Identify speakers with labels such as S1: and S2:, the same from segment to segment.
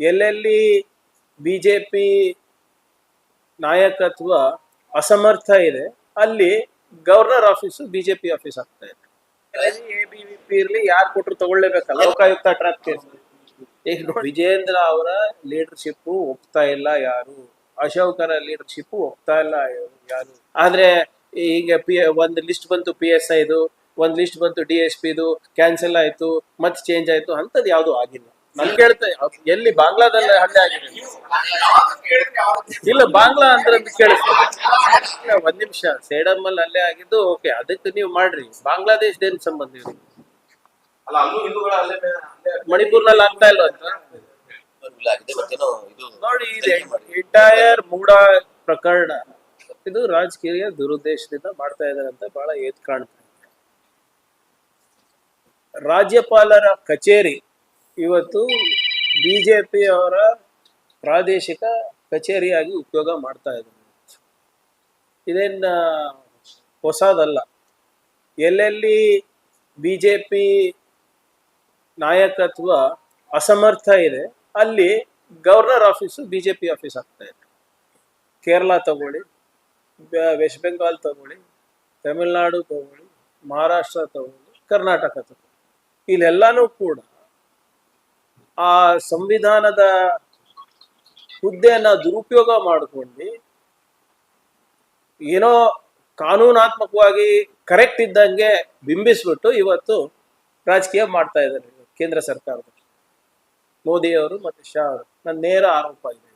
S1: ಎಲ್ಲೆಲ್ಲಿ ಬಿಜೆಪಿ ನಾಯಕತ್ವ ಅಸಮರ್ಥ ಇದೆ ಅಲ್ಲಿ ಗವರ್ನರ್ ಆಫೀಸು ಬಿಜೆಪಿ ಆಫೀಸ್ ಆಗ್ತಾ ಇದೆ. ಎಬಿವಿಪಿ ಇರ್ಲಿ, ಯಾರು ಕೊಟ್ಟರು ತಗೊಳ್ಳೇಬೇಕಲ್ಲ. ಲೋಕಾಯುಕ್ತ ಟ್ರ್ಯಾಪ್ ಕೇಸ್ ಈಗ ನೋಡಿ, ವಿಜೇಂದ್ರ ಅವರ ಲೀಡರ್ಶಿಪ್ ಒಪ್ತಾ ಇಲ್ಲ ಯಾರು, ಅಶೋಕರ ಲೀಡರ್ಶಿಪ್ ಒಪ್ತಾ ಇಲ್ಲ ಯಾರು. ಆದ್ರೆ ಈಗ ಒಂದು ಲಿಸ್ಟ್ ಬಂತು PSIದು, ಒಂದ್ ಲಿಸ್ಟ್ ಬಂತು DSP ದು, ಕ್ಯಾನ್ಸಲ್ ಆಯ್ತು, ಮತ್ತೆ ಚೇಂಜ್ ಆಯ್ತು, ಅಂತದ್ ಯಾವ್ದು ಆಗಿಲ್ಲ. ನನ್ ಕೇಳ್ತಾ ಎಲ್ಲಿ ಬಾಂಗ್ಲಾದಲ್ಲಿ ಹಲ್ಲೆ ಆಗಿದೆ? ಇಲ್ಲ, ಬಾಂಗ್ಲಾ ಅಂದ್ರೆ ಕೇಳಿಸ್ತಾರೆ. ಒಂದ್ ನಿಮಿಷ, ಸೇಡಮ್ ಅಲ್ಲಿ ಹಲ್ಲೆ ಆಗಿದ್ದು ಓಕೆ, ಅದಕ್ಕೆ ನೀವು ಮಾಡ್ರಿ. ಬಾಂಗ್ಲಾದೇಶದೇನ್ ಸಂಬಂಧ ಇದೆ? ಮಣಿಪುರ್ನಲ್ಲಿ ಆಗ್ತಾ ಇಲ್ಲ ಅಂತ ನೋಡಿ. ಇದು ಎಂಟೈರ್ ಮೂಡಾ ಪ್ರಕರಣ, ಇದು ರಾಜಕೀಯ ದುರುದ್ದೇಶದಿಂದ ಮಾಡ್ತಾ ಇದ್ದಾರೆ ಅಂತ ಬಹಳ ಎದ್ದು ಕಾಣ್ತಾ ಇದೆ. ರಾಜ್ಯಪಾಲರ ಕಚೇರಿ ಇವತ್ತು ಬಿಜೆಪಿ ಅವರ ಪ್ರಾದೇಶಿಕ ಕಚೇರಿಯಾಗಿ ಉಪಯೋಗ ಮಾಡ್ತಾ ಇದ್ದಾರೆ. ಇದೇನ ಹೊಸದಲ್ಲ. ಎಲ್ಲೆಲ್ಲಿ ಬಿಜೆಪಿ ನಾಯಕತ್ವ ಅಸಮರ್ಥ ಇದೆ ಅಲ್ಲಿ ಗವರ್ನರ್ ಆಫೀಸು ಬಿಜೆಪಿ ಆಫೀಸ್ ಆಗ್ತಾ ಇದೆ. ಕೇರಳ ತಗೊಳ್ಳಿ, ವೆಸ್ಟ್ ಬೆಂಗಾಲ್ ತಗೊಳ್ಳಿ, ತಮಿಳುನಾಡು ತಗೊಳ್ಳಿ, ಮಹಾರಾಷ್ಟ್ರ ತಗೊಳ್ಳಿ, ಕರ್ನಾಟಕ ತಗೊಳ್ಳಿ, ಇಲ್ಲೆಲ್ಲಾನು ಕೂಡ ಆ ಸಂವಿಧಾನದ ಹುದ್ದೆಯನ್ನ ದುರುಪಯೋಗ ಮಾಡಿಕೊಂಡು ಏನೋ ಕಾನೂನಾತ್ಮಕವಾಗಿ ಕರೆಕ್ಟ್ ಇದ್ದಂಗೆ ಬಿಂಬಿಸ್ಬಿಟ್ಟು ಇವತ್ತು ರಾಜಕೀಯ ಮಾಡ್ತಾ ಇದ್ದಾರೆ ಕೇಂದ್ರ ಸರ್ಕಾರದ ಮೋದಿ ಅವರು ಮತ್ತೆ ಶಾ ಅವರು. ನನ್ನ ನೇರ ಆರೋಪ ಇದೆ.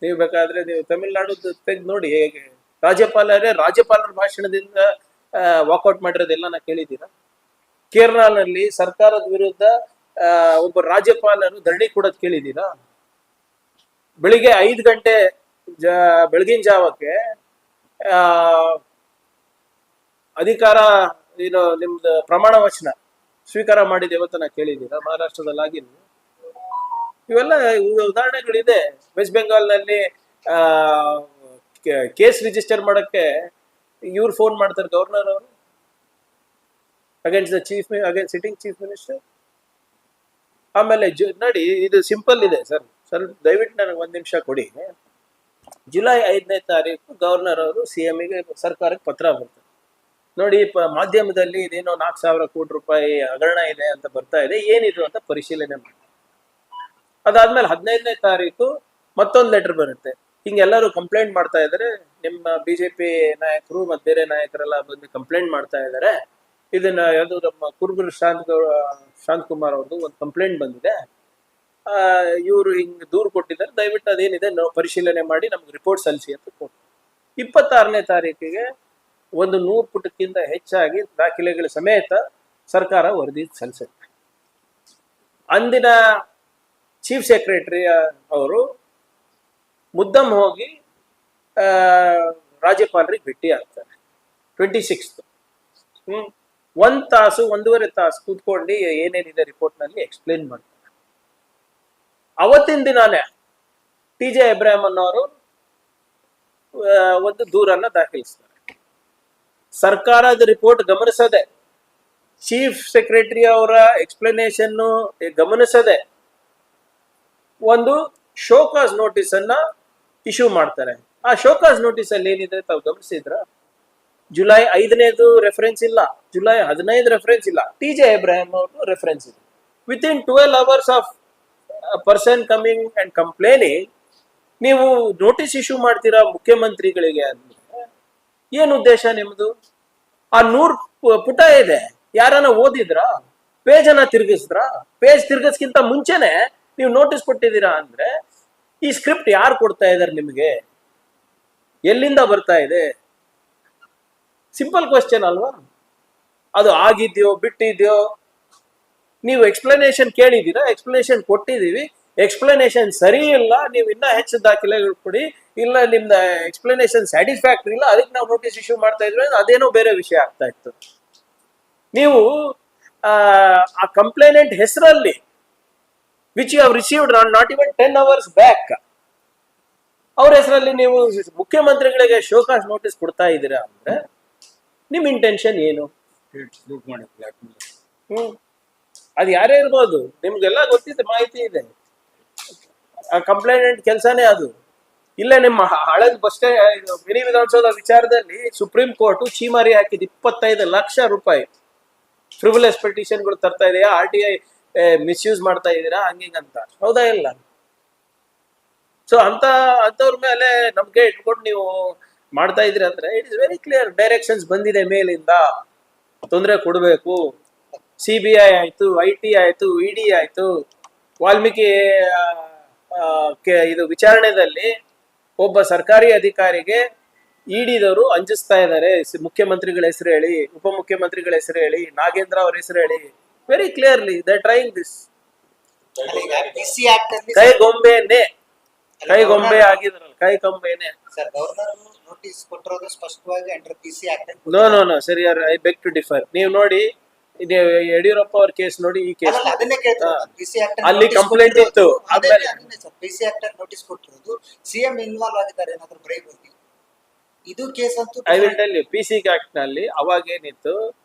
S1: ನೀವು ಬೇಕಾದ್ರೆ ನೀವು ತಮಿಳ್ನಾಡು ತೆಗೆದು ನೋಡಿ, ಹೇಗೆ ರಾಜ್ಯಪಾಲರ ಭಾಷಣದಿಂದ ವಾಕೌಟ್ ಮಾಡಿರೋದೆಲ್ಲ ನಾ ಕೇಳಿದ್ದೀರಾ? ಕೇರಳನಲ್ಲಿ ಸರ್ಕಾರದ ವಿರುದ್ಧ ಒಬ್ಬ ರಾಜ್ಯಪಾಲರು ಧರಣಿ ಕೊಡೋದು ಕೇಳಿದ್ದೀರಾ? ಬೆಳಿಗ್ಗೆ 5 ಗಂಟೆ ಬೆಳಗಿನ ಜಾವಕ್ಕೆ ಅಧಿಕಾರ ನಿಮ್ದು ಪ್ರಮಾಣ ವಚನ ಸ್ವೀಕಾರ ಮಾಡಿದ ಯಾವತ್ತನ ಕೇಳಿದ್ದೀರಾ? ಮಹಾರಾಷ್ಟ್ರದಲ್ಲಿ ಇವೆಲ್ಲ ಉದಾಹರಣೆಗಳಿದೆ. ವೆಸ್ಟ್ ಬೆಂಗಾಲ್ನಲ್ಲಿ ಕೇಸ್ ರಿಜಿಸ್ಟರ್ ಮಾಡಕ್ಕೆ ಇವ್ರು ಫೋನ್ ಮಾಡ್ತಾರೆ, ಗವರ್ನರ್ ಅವರು, ಅಗೇನ್ಸ್ಟ್ ಸಿಟ್ಟಿಂಗ್ ಚೀಫ್ ಮಿನಿಸ್ಟರ್. ಆಮೇಲೆ ನೋಡಿ, ಇದು ಸಿಂಪಲ್ ಇದೆ ಸರ್, ಸ್ವಲ್ಪ ದಯವಿಟ್ಟು ನನಗೆ 1 ನಿಮಿಷ ಕೊಡಿ. ಜುಲೈ 5ನೇ ತಾರೀಕು ಗವರ್ನರ್ ಅವರು CMಗೆ ಸರ್ಕಾರಕ್ಕೆ ಪತ್ರ ಬರ್ತಾರೆ. ನೋಡಿ, ಮಾಧ್ಯಮದಲ್ಲಿ ಇದೇನೋ 4,000 ಕೋಟಿ ರೂಪಾಯಿ ಹಗರಣ ಇದೆ ಅಂತ ಬರ್ತಾ ಇದೆ, ಏನಿದ್ರು ಅಂತ ಪರಿಶೀಲನೆ ಮಾಡಿ. ಅದಾದ್ಮೇಲೆ 15ನೇ ತಾರೀಕು ಮತ್ತೊಂದು ಲೆಟರ್ ಬರುತ್ತೆ. ಹಿಂಗೆಲ್ಲರೂ ಕಂಪ್ಲೇಂಟ್ ಮಾಡ್ತಾ ಇದ್ದಾರೆ, ನಿಮ್ಮ ಬಿಜೆಪಿ ನಾಯಕರು ಮತ್ತೆ ಬೇರೆ ನಾಯಕರೆಲ್ಲ ಬಂದು ಕಂಪ್ಲೇಂಟ್ ಮಾಡ್ತಾ ಇದ್ದಾರೆ. ಇದನ್ನ ಯಾವುದು ನಮ್ಮ ಕುರುಬರು ಶಾಂತ್ ಕುಮಾರ್ ಅವ್ರದ್ದು ಒಂದು ಕಂಪ್ಲೇಂಟ್ ಬಂದಿದೆ, ಇವರು ಹಿಂಗ್ ದೂರು ಕೊಟ್ಟಿದ್ದಾರೆ, ದಯವಿಟ್ಟು ಅದೇನಿದೆ ನಾವು ಪರಿಶೀಲನೆ ಮಾಡಿ ನಮ್ಗೆ ರಿಪೋರ್ಟ್ ಸಲ್ಲಿಸಿ ಅಂತ ಕೊಟ್ಟು 26ನೇ ತಾರೀಕಿಗೆ 100 ಪುಟಕ್ಕಿಂತ ಹೆಚ್ಚಾಗಿ ದಾಖಲೆಗಳ ಸಮೇತ ಸರ್ಕಾರ ವರದಿ ಸಲ್ಲಿಸುತ್ತೆ. ಅಂದಿನ ಚೀಫ್ ಸೆಕ್ರೆಟರಿ ಅವರು ಮುದ್ದಂ ಹೋಗಿ ರಾಜ್ಯಪಾಲರಿಗೆ ಭೇಟಿ ಆಗ್ತಾರೆ 26th. 1 ತಾಸು 1.5 ತಾಸು ಕೂತ್ಕೊಂಡು ಏನೇನಿದೆ ರಿಪೋರ್ಟ್ ನಲ್ಲಿ ಎಕ್ಸ್ಪ್ಲೇನ್ ಮಾಡ್ತಾರೆ. ಅವತ್ತಿನ ದಿನಾನೇ TJ ಅಬ್ರಾಹಂ ಅನ್ನೋರು ಒಂದು ದೂರನ್ನ ದಾಖಲಿಸ್ತಾರೆ. ಸರ್ಕಾರದ ರಿಪೋರ್ಟ್ ಗಮನಿಸದೆ, ಚೀಫ್ ಸೆಕ್ರೆಟರಿ ಅವರ ಎಕ್ಸ್ಪ್ಲನೇಷನ್ ಗಮನಿಸದೆ ಒಂದು ಶೋಕಾಸ್ ನೋಟಿಸ್ ಅನ್ನ ಇಶ್ಯೂ ಮಾಡ್ತಾರೆ. ಆ ಶೋಕಾಸ್ ನೋಟಿಸ್ ಅಲ್ಲಿ ಏನಿದೆ ತಾವು ಗಮನಿಸಿದ್ರ? ಜುಲೈ 5ನೇದು ರೆಫರೆನ್ಸ್ ಇಲ್ಲ, ಜುಲೈ 15 ರೆಫರೆನ್ಸ್ ಇಲ್ಲ, TJ ಅಬ್ರಾಹಂ ಅವ್ರದ್ದು ರೆಫರೆನ್ಸ್ ಇದೆ. Within 12 hours of person coming and complaining ನೀವು ನೋಟಿಸ್ ಇಶ್ಯೂ ಮಾಡ್ತೀರಾ ಮುಖ್ಯಮಂತ್ರಿಗಳಿಗೆ ಅಂದ್ರೆ ಏನ್ ಉದ್ದೇಶ ನಿಮ್ದು? ಆ 100 ಪುಟ ಇದೆ, ಯಾರನ್ನ ಓದಿದ್ರ? ಪೇಜ್ ಅನ್ನ ತಿರ್ಗಿಸಿದ್ರ? ಪೇಜ್ ತಿರ್ಗಿಸ್ಕಿಂತ ಮುಂಚೆನೆ ನೀವು ನೋಟಿಸ್ ಕೊಟ್ಟಿದ್ದೀರಾ ಅಂದ್ರೆ ಈ ಸ್ಕ್ರಿಪ್ಟ್ ಯಾರು ಕೊಡ್ತಾ ಇದಾರೆ ನಿಮ್ಗೆ? ಎಲ್ಲಿಂದ ಬರ್ತಾ ಇದೆ? ಸಿಂಪಲ್ ಕ್ವಶನ್ ಅಲ್ವಾ? ಅದು ಆಗಿದ್ಯೋ ಬಿಟ್ಟಿದ್ಯೋ? ನೀವು ಎಕ್ಸ್ಪ್ಲನೇಷನ್ ಕೇಳಿದ್ದೀರಾ, ಎಕ್ಸ್ಪ್ಲನೇಷನ್ ಕೊಟ್ಟಿದೀವಿ, ಎಕ್ಸ್ಪ್ಲನೇಷನ್ ಸರಿ ಇಲ್ಲ, ನೀವು ಇನ್ನ ಹೆಚ್ಚು ದಾಖಲೆಗಳು ಕೊಡಿ, ಇಲ್ಲ ನಿಮ್ದ ಎಕ್ಸ್ಪ್ಲನೇಷನ್ ಸ್ಯಾಟಿಸ್ಫ್ಯಾಕ್ಟರಿ ಇಲ್ಲ, ಅದಕ್ಕೆ ನಾವು ನೋಟಿಸ್ ಇಶ್ಯೂ ಮಾಡ್ತಾ ಇದ್ವಿ, ಅದೇನೋ ಬೇರೆ ವಿಷಯ ಆಗ್ತಾ ಇತ್ತು. ನೀವು ಆ ಕಂಪ್ಲೇನೆಂಟ್ ಹೆಸರಲ್ಲಿ which you have received not even 10 hours back, ಅವ್ರ ಹೆಸರಲ್ಲಿ ನೀವು ಮುಖ್ಯಮಂತ್ರಿಗಳಿಗೆ ಶೋಕಾಸ್ ನೋಟಿಸ್ ಕೊಡ್ತಾ ಇದ್ದೀರಾ ಅಂದ್ರೆ ನಿಮ್ ಇಂಟೆನ್ಷನ್ ಏನು? ಅದು ಯಾರೇ ಇರ್ಬೋದು, ನಿಮ್ಗೆಲ್ಲ ಗೊತ್ತಿದೆ, ಮಾಹಿತಿ ಇದೆ. ಕಂಪ್ಲೇಂಟ್ ಕೆಲಸನೇ ಅದು. ಇಲ್ಲೇ ನಿಮ್ಮ ಹಳದ್ ಬಸ್ ಮಿನಿ ವಿಧಾನಸೌಧ ವಿಚಾರದಲ್ಲಿ ಸುಪ್ರೀಂ ಕೋರ್ಟ್ ಚೀಮಾರಿ ಹಾಕಿದ್ 25 ಲಕ್ಷ ರೂಪಾಯಿ ಫ್ರಿವಿಲೆಸ್ ಪಿಟಿಷನ್ಗಳು ತರ್ತಾ ಇದೆಯಾ, RTI ಮಿಸ್ಯೂಸ್ ಮಾಡ್ತಾ ಇದೀರಾ ಹಂಗಿಂಗಂತ. ಹೌದಾ ಇಲ್ಲ? ಸೊ ಅಂತವ್ರ ಮೇಲೆ ನಮ್ಗೆ ಇಟ್ಕೊಂಡು ನೀವು ಮಾಡ್ತಾ ಇದ್ರಿ ಅಂದ್ರೆ it is very clear. Directions ಬಂದಿದೆ ಮೇಲಿಂದ, ತೊಂದರೆ ಕೊಡಬೇಕು. CBI ಆಯ್ತು, IT ಆಯ್ತು, ED ಆಯ್ತು. ವಾಲ್ಮೀಕಿ ಇದು ವಿಚಾರಣೆಯಲ್ಲಿ ಒಬ್ಬ ಸರ್ಕಾರಿ ಅಧಿಕಾರಿಗೆ ED-ದವರು ಅಂಜಿಸ್ತಾ ಇದ್ದಾರೆ. ಮುಖ್ಯಮಂತ್ರಿಗಳ ಹೆಸರು ಹೇಳಿ, ಉಪಮುಖ್ಯಮಂತ್ರಿಗಳ ಹೆಸರು ಹೇಳಿ, ನಾಗೇಂದ್ರ ಅವ್ರ ಹೆಸರು ಹೇಳಿ. Very clearly they trying this. ಕೈಗೊಂಬೆ ಆಗಿದ್ರಲ್ಲ, ಕೈಗೊಂಬೆನೆ.
S2: ನೋಟಿಸ್ ಕೊಟ್ಟಿರೋದು ಸ್ಪಷ್ಟವಾಗಿ ಅಂಡರ್ PC ಆಕ್ಟ್.
S1: ನೋ ಸರಿ, ಐ ಬೆಗ್ ಟು ಡಿಫರ್. ನೀವು ನೋಡಿ, ಯಡಿಯೂರಪ್ಪ ಅವ್ರ ಕೇಸ್ ನೋಡಿ, ಈ ಕೇಸ್ ಅಲ್ಲಿ ಕಂಪ್ಲೇಂಟ್ ಇತ್ತು. ಆಮೇಲೆ
S2: PC ಆಕ್ಟ್ ನೋಟಿಸ್ ಕೊಟ್ಟಿರೋದು CM ಇನ್ವಾಲ್ವ್ ಆಗಿದ್ದಾರೆ ಏನಾದ್ರು ಬ್ರೈಬ್ ಬಗ್ಗೆ. ಇದು ಕೇಸ್ ಅಂತೂ
S1: I will tell you. PC act ನಲ್ಲಿ ಅವಾಗ ಏನಿತ್ತು,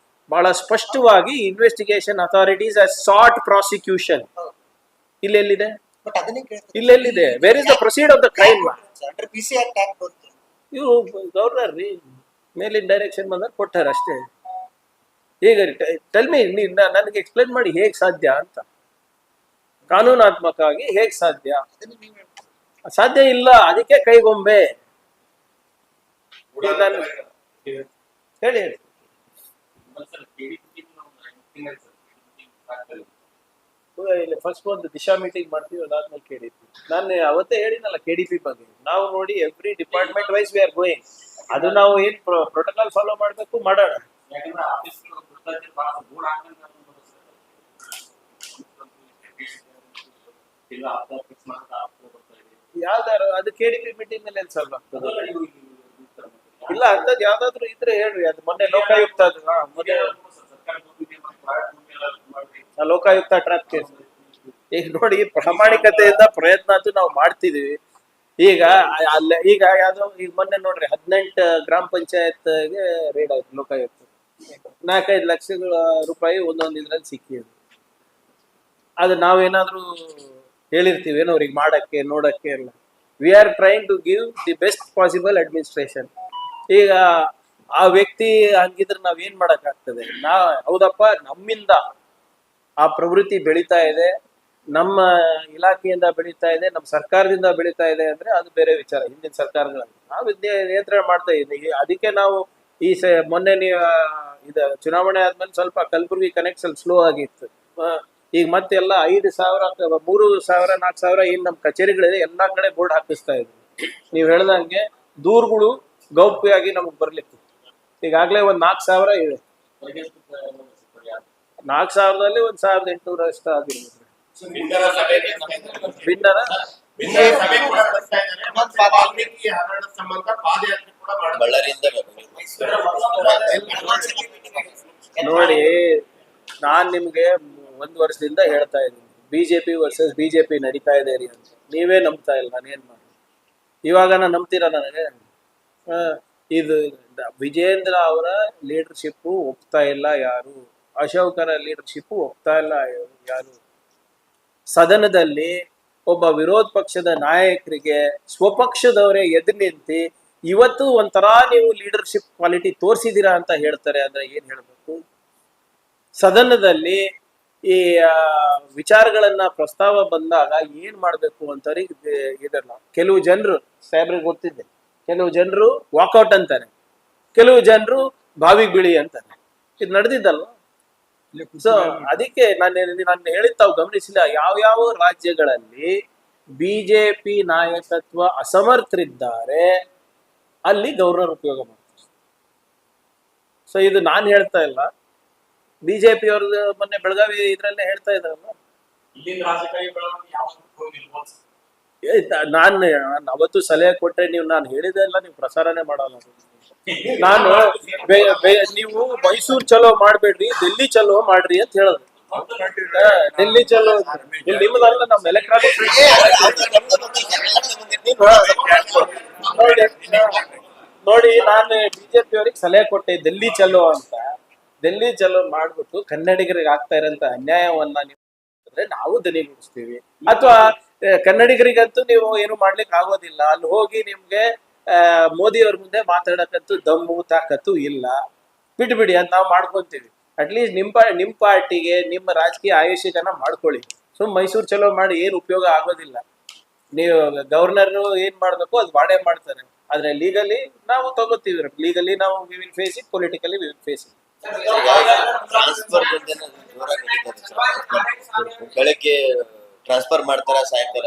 S1: ಬಹಳ ಸ್ಪಷ್ಟವಾಗಿ investigation authorities as sought prosecution. ಇಲ್ಲೆಲ್ಲಿದೆ?
S2: ಬಟ್ ಅದನ್ನೇ ಕೇಳ್ತಾರೆ,
S1: ಇಲ್ಲೆಲ್ಲಿದೆ? Where is the proceed of the crime?
S2: Under PC act act ಬಂತು.
S1: ಇವು ಗವರ್ನರ್ ರೀ ಮೇಲಿನ ಡೈರೆಕ್ಷನ್ ಬಂದಾಗ ಕೊಟ್ಟಾರ ಅಷ್ಟೇ. ಈಗ ಟೆಲ್ ಮಿ, ನನಗೆ ಎಕ್ಸ್ಪ್ಲೇನ್ ಮಾಡಿ ಹೇಗ್ ಸಾಧ್ಯ ಅಂತ. ಕಾನೂನಾತ್ಮಕವಾಗಿ ಹೇಗ್ ಸಾಧ್ಯ? ಸಾಧ್ಯ ಇಲ್ಲ. ಅದಕ್ಕೆ ಕೈಗೊಂಬೆ. ಹೇಳಿ ಫಸ್ಟ್ ಒಂದು ದಿಶಾ ಮೀಟಿಂಗ್ ಮಾಡ್ತೀವಿ, ಅದಾದ್ಮೇಲೆ KDP. ನಾನು ಅವತ್ತೇ ಹೇಳಿನಲ್ಲ KDP ಬಗ್ಗೆ. ನಾವು ನೋಡಿ every department wise we are going. ಅದು ನಾವು ಏನ್ ಪ್ರೋಟೋಕಾಲ್ ಫಾಲೋ ಮಾಡ್ಬೇಕು ಮಾಡೋಣ. ಯಾವ್ದಾರು ಅದು KDP ಮೀಟಿಂಗ್ ಮೇಲೆ ಏನ್ ಸಾಲ್ವ್ ಆಗ್ತದೆ? ಇಲ್ಲ, ಅಂತದ್ ಯಾವ್ದಾದ್ರು ಇದ್ರೆ ಹೇಳ್ರಿ. ಅದು ಮೊನ್ನೆ ಲೋಕಾಯುಕ್ತ, ಲೋಕಾಯುಕ್ತ ಟ್ರಾಪ್ ಕೇಸ್. ಈಗ ನೋಡಿ, ಪ್ರಾಮಾಣಿಕತೆಯಿಂದ ಪ್ರಯತ್ನ ಅಂತೂ ನಾವು ಮಾಡ್ತಿದೀವಿ. ಈಗ ಈಗ ಯಾವ್ದೋ ಈಗ ಮೊನ್ನೆ ನೋಡ್ರಿ 18 ಗ್ರಾಮ ಪಂಚಾಯತ್ಗೆ ರೇಡ್ ಆಯ್ತು ಲೋಕಾಯುಕ್ತ. 4-5 ಲಕ್ಷ ರೂಪಾಯಿ ಒಂದೊಂದು ಇದ್ರಲ್ಲಿ ಸಿಕ್ಕಿದೆ. ಅದು ನಾವೇನಾದ್ರೂ ಹೇಳಿರ್ತೀವಿ ಏನೋ ಅವ್ರಿಗೆ ಮಾಡಕ್ಕೆ ನೋಡಕ್ಕೆ ಎಲ್ಲ. We are trying to give the best possible administration. ಈಗ ಆ ವ್ಯಕ್ತಿ ಹಂಗಿದ್ರೆ ನಾವ್ ಏನ್ ಮಾಡಕ್ ಆಗ್ತದೆ? ಹೌದಪ್ಪ, ನಮ್ಮಿಂದ ಆ ಪ್ರವೃತ್ತಿ ಬೆಳೀತಾ ಇದೆ, ನಮ್ಮ ಇಲಾಖೆಯಿಂದ ಬೆಳೀತಾ ಇದೆ, ನಮ್ಮ ಸರ್ಕಾರದಿಂದ ಬೆಳೀತಾ ಇದೆ ಅಂದ್ರೆ ಅದು ಬೇರೆ ವಿಚಾರ. ಹಿಂದಿನ ಸರ್ಕಾರಗಳಲ್ಲಿ ನಾವು ನಿಯಂತ್ರಣ ಮಾಡ್ತಾ ಇದ್ದೀವಿ. ಅದಕ್ಕೆ ನಾವು ಈ ಮೊನ್ನೆ ಇದು ಚುನಾವಣೆ ಆದ್ಮೇಲೆ ಸ್ವಲ್ಪ ಕಲಬುರಗಿ ಕನೆಕ್ಟ್ ಸ್ವಲ್ಪ ಸ್ಲೋ ಆಗಿತ್ತು. ಈಗ ಮತ್ತೆಲ್ಲ 5,000, 3,000, 4,000 ಏನ್ ನಮ್ ಕಚೇರಿಗಳಿದೆ ಎಲ್ಲಾ ಕಡೆ ಬೋರ್ಡ್ ಹಾಕಿಸ್ತಾ ಇದ್ವಿ. ನೀವ್ ಹೇಳ್ದಂಗೆ ದೂರುಗಳು ಗೌಪ್ಯವಾಗಿ ನಮಗ್ ಬರ್ಲಿಕ್ಕೆ ಈಗಾಗ್ಲೇ 4,000 ಇದೆ. 4,000ದಲ್ಲಿ 1,800 ಅಷ್ಟು ಆಗಿರ್ಬೋದು. ಭಿನ್ನರ ನೋಡಿ, ನಾನ್ ನಿಮ್ಗೆ 1 ವರ್ಷದಿಂದ ಹೇಳ್ತಾ ಇದ್ದೀನಿ BJP ವರ್ಸಸ್ BJP ನಡೀತಾ ಇದೆ ರೀ ಅಂತ. ನೀವೇ ನಂಬ್ತಾ ಇಲ್ಲ, ನಾನೇನ್ ಮಾಡಿ. ಇವಾಗ ನಾನು ನಂಬ್ತೀರಾ ನನಗೆ? ಇದು ವಿಜೇಂದ್ರ ಅವರ ಲೀಡರ್ಶಿಪ್ ಒಪ್ತಾ ಇಲ್ಲ ಯಾರು, ಅಶೋಕರ ಲೀಡರ್ಶಿಪ್ ಒಪ್ತಾ ಇಲ್ಲ ಯಾರು. ಸದನದಲ್ಲಿ ಒಬ್ಬ ವಿರೋಧ ಪಕ್ಷದ ನಾಯಕರಿಗೆ ಸ್ವಪಕ್ಷದವರೇ ಎದುರು ನಿಂತು ಇವತ್ತು ಒಂಥರ ನೀವು ಲೀಡರ್ಶಿಪ್ ಕ್ವಾಲಿಟಿ ತೋರಿಸಿದೀರಾ ಅಂತ ಹೇಳ್ತಾರೆ ಅಂದ್ರೆ ಏನ್ ಹೇಳ್ಬೇಕು? ಸದನದಲ್ಲಿ ಈ ವಿಚಾರಗಳನ್ನ ಪ್ರಸ್ತಾವ ಬಂದಾಗ ಏನ್ ಮಾಡ್ಬೇಕು ಅಂತವ್ರಿಗೆ ಇದಲ್ಲ. ಕೆಲವು ಜನರು ಸಾಹೇಬ್ರಿಗೆ ಗೊತ್ತಿದೆ, ಕೆಲವು ಜನರು ವಾಕೌಟ್ ಅಂತಾನೆ, ಕೆಲವು ಜನರು ಬಾವಿಗೆ ಬೀಳಿ ಅಂತಾನೆ. ಇದು ನಡೆದಿದ್ದಲ್ಲ. ಸೊ ಅದಕ್ಕೆ ನಾನು ಹೇಳಿದ್ ತಾವು ಗಮನಿಸಿಲ್ಲ, ಯಾವ್ಯಾವ ರಾಜ್ಯಗಳಲ್ಲಿ BJP ನಾಯಕತ್ವ ಅಸಮರ್ಥರಿದ್ದಾರೆ ಅಲ್ಲಿ ಗವರ್ನರ್ ಉಪಯೋಗ ಮಾಡ್ತಾರೆ. ಸೊ ಇದು ನಾನು ಹೇಳ್ತಾ ಇಲ್ಲ, BJP ಅವ್ರದ್ದು ಮೊನ್ನೆ ಬೆಳಗಾವಿ ಇದ್ರಲ್ಲೇ ಹೇಳ್ತಾ ಇದ್ದಾರಲ್ಲ. ನಾನು ಅವತ್ತು ಸಲಹೆ ಕೊಟ್ಟೆ, ನಾನು ಹೇಳಿದೆಲ್ಲ ನೀವು ಪ್ರಸಾರನೇ ಮಾಡಲ್ಲ. ನಾನು ನೀವು ಮೈಸೂರು ಚಲೋ ಮಾಡ್ಬೇಡ್ರಿ, ಡೆಲ್ಲಿ ಚಲೋ ಮಾಡ್ರಿ ಅಂತ ಹೇಳೋದು. ಡೆಲ್ಲಿ ಚಲೋ ಇಲ್ಲಿ ನಿಮ್ಮದಲ್ಲ, ನಮ್ಮ ಎಲೆಕ್ಟ್ರಾನಿಕ್ ನೋಡಿ, ನಾನು BJP ಅವ್ರಿಗೆ ಸಲಹೆ ಕೊಟ್ಟೆ ಡೆಲ್ಲಿ ಚಲೋ ಅಂತ. ಡೆಲ್ಲಿ ಚಲೋ ಮಾಡ್ಬಿಟ್ಟು ಕನ್ನಡಿಗರಿಗೆ ಆಗ್ತಾ ಇರೋಂತ ಅನ್ಯಾಯವನ್ನ ನೀವು ನಾವು ದನಿಗೂಡಿಸ್ತೀವಿ, ಅಥವಾ ಕನ್ನಡಿಗರಿಗಂತೂ ನೀವು ಏನು ಮಾಡ್ಲಿಕ್ಕೆ ಆಗೋದಿಲ್ಲ. ಅಲ್ಲಿ ಹೋಗಿ ನಿಮ್ಗೆ ಮೋದಿ ಅವ್ರ ಮುಂದೆ ಮಾತಾಡಕ್ಕಂತೂ ದಮ್ಮು ತಾಕತ್ತು ಇಲ್ಲ. ಬಿಟ್ಬಿಡಿ ಅಂತ ನಾವು ಮಾಡ್ಕೊಂತೀವಿ. ಅಟ್ಲೀಸ್ಟ್ ನಿಮ್ ಪಾರ್ಟಿಗೆ ನಿಮ್ಮ ರಾಜಕೀಯ ಆಯುಷ್ಯಕನ ಮಾಡ್ಕೊಳ್ಳಿ. ಮೈಸೂರು ಚಲೋ ಮಾಡಿ ಏನ್ ಉಪಯೋಗ ಆಗೋದಿಲ್ಲ. ನೀವು ಗವರ್ನರ್ ಏನ್ ಮಾಡ್ಬೇಕು ಅದು ಮಾಡೇ ಮಾಡ್ತಾರೆ. ಆದ್ರೆ ಲೀಗಲಿ ನಾವು ತಗೋತೀವಿ. ಲೀಗಲಿ ನಾವು we will face it, politically we will face it.
S3: Transfer ಬೆಳಗ್ಗೆ ಟ್ರಾನ್ಸ್ಫರ್ ಮಾಡ್ತಾರ, ಸಾಯಂಕಾಲ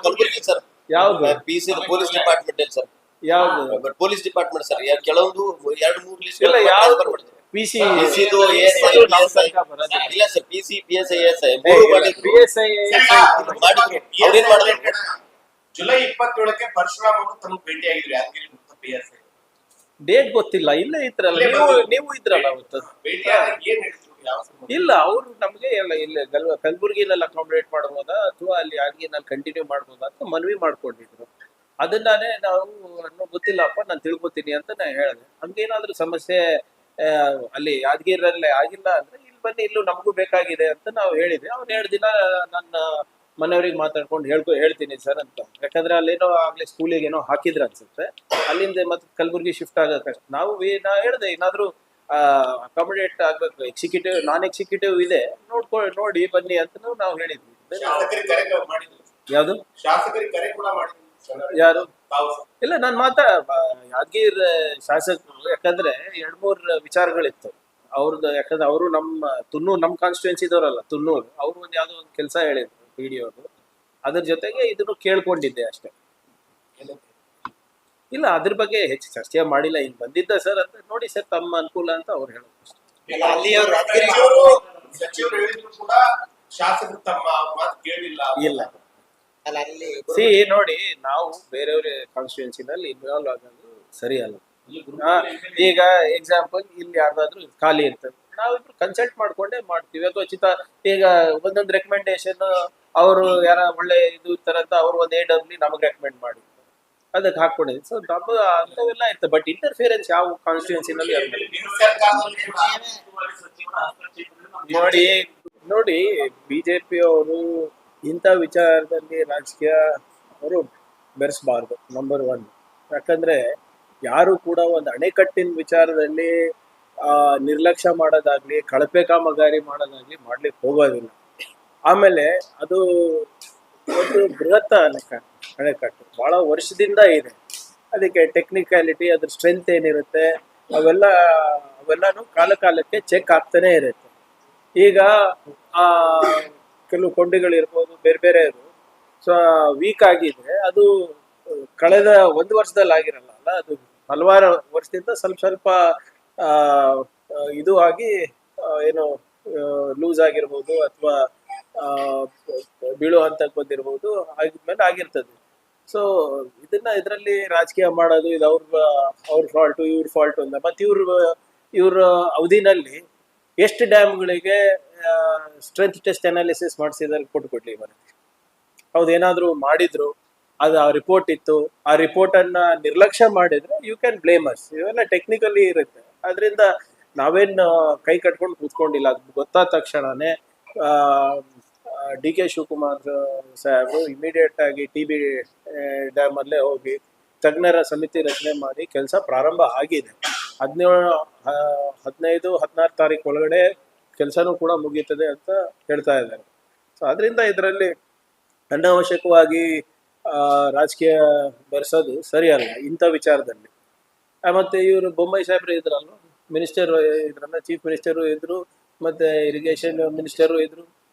S3: ಕಲಬುರಗಿ ಸರ್.
S1: ಯಾವ್ದು
S3: PC ಪೊಲೀಸ್ ಡಿಪಾರ್ಟ್ಮೆಂಟ್ ಸರ್.
S1: ಯಾವ್ದು
S3: ಪೊಲೀಸ್ ಡಿಪಾರ್ಟ್ಮೆಂಟ್ ಸರ್. ಕೆಲವೊಂದು 2-3 ಲಿಸ್ಟ್
S1: ಇಲ್ಲ ಯಾವ್ದು PC
S3: ಇಲ್ಲ sir. PC PSI ASI
S1: PSI
S3: ಅವ್ರೇನ್ ಮಾಡಿದ್ರು?
S4: ಜುಲೈ 27ಕ್ಕೆ ಪರಶುರಾಮ್ ಅವರು ತಮಗೆ ಭೇಟಿಯಾಗಿದ್ರು ಯಾದಗಿರಿ ಮತ್ತು PSI.
S1: ಡೇಟ್ ಗೊತ್ತಿಲ್ಲ. ಇಲ್ಲೇ ಇದ್ರಲ್ಲ ನೀವು ಇದ್ರಲ್ಲ ಅವತ್ತು.
S4: ಭೇಟಿಯಾದಾಗ ಏನ್ ಹೇಳಿದ್ರು? ಯಾವ ಸಂಬಂಧ?
S1: ಇಲ್ಲ ಅವ್ರು ನಮ್ಗೆ ಎಲ್ಲ ಇಲ್ಲೇ ಕಲಬುರ್ಗಿನಲ್ಲಿ ಅಕಾಮಿಡೇಟ್ ಮಾಡ್ಬೋದಾ ಅಥವಾ ಅಲ್ಲಿ ಯಾದಗಿರಿನಲ್ಲಿ ಕಂಟಿನ್ಯೂ ಮಾಡ್ಬೋದಾ ಅಂತ ಮನವಿ ಮಾಡ್ಕೊಂಡಿದ್ರು. ಅದನ್ನಾನೇ ನಾವು ಗೊತ್ತಿಲ್ಲಪ್ಪ ನಾನು ತಿಳ್ಕೊತೀನಿ ಅಂತ ನಾನು ಹೇಳಿದೆ. ಹಂಗೇನಾದ್ರೂ ಸಮಸ್ಯೆ ಅಲ್ಲಿ ಯಾದಗಿರಲ್ಲಿ ಆಗಿಲ್ಲ ಅಂದ್ರೆ ಇಲ್ಲಿ ಬನ್ನಿ, ಇಲ್ಲೂ ನಮಗೂ ಬೇಕಾಗಿದೆ ಅಂತ ನಾವು ಹೇಳಿದ್ವಿ. ಅವ್ನು 2 ದಿನ ನನ್ನ ಮನೆಯವ್ರಿಗೆ ಮಾತಾಡ್ಕೊಂಡು ಹೇಳ್ತೀನಿ ಸರ್ ಅಂತ. ಯಾಕಂದ್ರೆ ಅಲ್ಲೇನೋ ಆಗ್ಲೇ ಸ್ಕೂಲಿಗೆ ಏನೋ ಹಾಕಿದ್ರ ಅನ್ಸುತ್ತೆ. ಅಲ್ಲಿಂದ ಮತ್ತೆ ಕಲಬುರ್ಗಿ ಶಿಫ್ಟ್ ಆಗಕ್ಕೆ ನಾ ಹೇಳಿದೆ ಏನಾದ್ರು ಅಕಾಮಿಡೇಟ್ ಆಗ್ಬೇಕು. ಎಕ್ಸಿಕ್ಯೂಟಿವ್ ನಾನ್ ಎಕ್ಸಿಕ್ಯೂಟಿವ್ ಇದೆ, ನೋಡಿ ಬನ್ನಿ ಅಂತ ನಾವು ಹೇಳಿದ್ವಿ.
S4: ಶಾಸಕರಿಗೆ ಕರೆ ಮಾಡಿದ್ರು.
S1: ಯಾವ್ದು
S4: ಶಾಸಕರಿಗೆ ಕರೆ ಕೂಡ ಮಾಡಿದ್ರು.
S1: ಯಾರು?
S4: ತಾವು
S1: ಇಲ್ಲ ನಾನು ಯಾದಗಿರಿ ಶಾಸಕರು ಯಾಕಂದ್ರೆ 2-3 ವಿಚಾರಗಳಿತ್ತು ಅವ್ರದ್ದು. ಯಾಕಂದ್ರೆ ಅವರು ನಮ್ಮ ಕಾನ್ಸ್ಟಿಟ್ಯೂನ್ಸಿ ಇದವರಲ್ಲ, ತುನ್ನೂರು. ಅವ್ರು ಯಾವ್ದೋ ಒಂದು ಕೆಲಸ ಹೇಳಿದ್ರು PDO ಅವರು. ಅದ್ರ ಜೊತೆಗೆ ಇದನ್ನು ಕೇಳ್ಕೊಂಡಿದ್ದೆ ಅಷ್ಟೇ. ಇಲ್ಲ ಅದ್ರ ಬಗ್ಗೆ ಹೆಚ್ಚು ಚರ್ಚೆ ಮಾಡಿಲ್ಲ. ಹಿಂಗ್ ಬಂದಿದ್ದ ಸರ್ ಅಂತ ನೋಡಿ ಸರ್ ತಮ್ಮ ಅನುಕೂಲ ಅಂತ ಅವ್ರು ಹೇಳೋದು ಅಷ್ಟೇ.
S4: ಸಚಿವರು ಹೇಳಿದ್ರು ಕೂಡ ಶಾಸಕರು ತಮ್ಮ ಮಾತು ಕೇಳಿಲ್ಲ.
S1: ಇಲ್ಲ ಸಿ ನೋಡಿ, ನಾವು ಬೇರೆಯವ್ರ ಕಾನ್ಸ್ಟಿಟ್ಯೂನ್ಸಿನಲ್ಲಿ ಇನ್ವಾಲ್ವ್ ಆಗೋದು ಸರಿ ಅಲ್ಲ. ಈಗ ಎಕ್ಸಾಂಪಲ್ ಇಲ್ಲಿ ಯಾರ್ದಾದ್ರು ಖಾಲಿ ಇರ್ತದೆ, ನಾವಿಬ್ರು ಕನ್ಸಲ್ಟ್ ಮಾಡ್ಕೊಂಡೇ ಮಾಡ್ತೀವಿ. ಅಥವಾ ಈಗ ಒಂದೊಂದು ರೆಕಮೆಂಡೇಶನ್ ಅವರು ಯಾರ ಒಳ್ಳೆ ಇದು ಇರ್ತಾರಂತ ಅವ್ರು ಒಂದು AW ನಮಗೆ ರೆಕಮೆಂಡ್ ಮಾಡಿದ್ರು, ಅದಕ್ಕೆ ಹಾಕೊಂಡಿದ್ವಿ. ಸೊ ನಮ್ಮ ಅಂಥವೆಲ್ಲ ಇರ್ತದೆ. ಬಟ್ ಇಂಟರ್ಫಿಯರೆನ್ಸ್ ಯಾವ ಕಾನ್ಸ್ಟಿಟ್ಯೂನ್ಸಿನಲ್ಲಿ ನೋಡಿ BJP ಅವರು ಇಂಥ ವಿಚಾರದಲ್ಲಿ ರಾಜಕೀಯ ಅವರು ಬೆರೆಸಬಾರ್ದು. ನಂಬರ್ 1. ಯಾಕಂದ್ರೆ ಯಾರು ಕೂಡ ಒಂದು ಅಣೆಕಟ್ಟಿನ ವಿಚಾರದಲ್ಲಿ ನಿರ್ಲಕ್ಷ್ಯ ಮಾಡೋದಾಗ್ಲಿ, ಕಳಪೆ ಕಾಮಗಾರಿ ಮಾಡೋದಾಗ್ಲಿ ಮಾಡ್ಲಿಕ್ಕೆ ಹೋಗೋದಿಲ್ಲ. ಆಮೇಲೆ ಅದು ಒಂದು ಬೃಹತ್ ಅಣೆಕಟ್ಟು ಬಹಳ ವರ್ಷದಿಂದ ಇದೆ. ಅದಕ್ಕೆ ಟೆಕ್ನಿಕ್ಯಾಲಿಟಿ, ಅದ್ರ ಸ್ಟ್ರೆಂತ್ ಏನಿರುತ್ತೆ ಅವೆಲ್ಲನೂ ಕಾಲಕ್ಕೆ ಚೆಕ್ ಆಗ್ತಾನೆ ಇರುತ್ತೆ. ಈಗ ಕೆಲವು ಕೊಂಡಿಗಳಿರ್ಬೋದು, ಬೇರೆ ಇದು ವೀಕ್ ಆಗಿದ್ರೆ ಅದು ಕಳೆದ 1 ವರ್ಷದಲ್ಲಿ ಆಗಿರಲ್ಲ, ಅದು ಹಲವಾರು ವರ್ಷದಿಂದ ಸ್ವಲ್ಪ ಇದು ಆಗಿ ಏನೋ ಲೂಸ್ ಆಗಿರ್ಬೋದು ಅಥವಾ ಬೀಳೋ ಹಂತಕ್ಕೆ ಬಂದಿರ್ಬೋದು, ಆಗಿದ್ಮೇಲೆ ಆಗಿರ್ತದೆ. ಸೊ ಇದರಲ್ಲಿ ರಾಜಕೀಯ ಮಾಡೋದು ಇದು ಅವ್ರ ಫಾಲ್ಟು ಇವ್ರ ಫಾಲ್ಟು ಅಂತ. ಮತ್ತೆ ಇವ್ರ ಅವಧಿನಲ್ಲಿ ಎಷ್ಟು ಡ್ಯಾಮ್ಗಳಿಗೆ ಸ್ಟ್ರೆಂತ್ ಟೆಸ್ಟ್ ಅನಾಲಿಸಿಸ್ ಮಾಡಿಸಿದ್ರೆ ಕೊಟ್ಬಿಡ್ಲಿ ಬರುತ್ತೆ. ಹೌದೇನಾದ್ರು ಮಾಡಿದ್ರು, ಅದು ಆ ರಿಪೋರ್ಟ್ ಇತ್ತು, ಆ ರಿಪೋರ್ಟ್ ಅನ್ನ ನಿರ್ಲಕ್ಷ್ಯ ಮಾಡಿದ್ರೆ ಯು ಕ್ಯಾನ್ ಬ್ಲೇಮ್ ಅಸ್. ಇವೆಲ್ಲ ಟೆಕ್ನಿಕಲಿ ಇರುತ್ತೆ. ಅದರಿಂದ ನಾವೇನು ಕೈ ಕಟ್ಕೊಂಡು ಕೂತ್ಕೊಂಡಿಲ್ಲ. ಅದು ಗೊತ್ತಾದ ತಕ್ಷಣನೇ DK ಶಿವಕುಮಾರ್ ಸಾಹೇಬರು ಇಮಿಡಿಯೇಟ್ ಆಗಿ TB ಡ್ಯಾಮ್ ಅಲ್ಲೇ ಹೋಗಿ ತಜ್ಞರ ಸಮಿತಿ ರಚನೆ ಮಾಡಿ ಕೆಲಸ ಪ್ರಾರಂಭ ಆಗಿದೆ. 15-16 ತಾರೀಕು ಒಳಗಡೆ ಕೆಲಸನೂ ಕೂಡ ಮುಗೀತದೆ ಅಂತ ಹೇಳ್ತಾ ಇದ್ದಾರೆ. ಸೊ ಅದರಿಂದ ಇದರಲ್ಲಿ ಅನಾವಶ್ಯಕವಾಗಿ ರಾಜಕೀಯ ಬೆರೆಸೋದು ಸರಿಯಲ್ಲ ಇಂಥ ವಿಚಾರದಲ್ಲಿ. ಮತ್ತೆ ಇವರು ಬೊಮ್ಮಾಯಿ ಸಾಹೇಬ್ರು ಇದ್ರಲ್ವ, ಮಿನಿಸ್ಟರ್ ಇದ್ರಲ್ಲ, ಚೀಫ್ ಮಿನಿಸ್ಟರು ಇದ್ರು, ಮತ್ತೆ ಇರಿಗೇಷನ್ ಮಿನಿಸ್ಟರು ಇದ್ರು.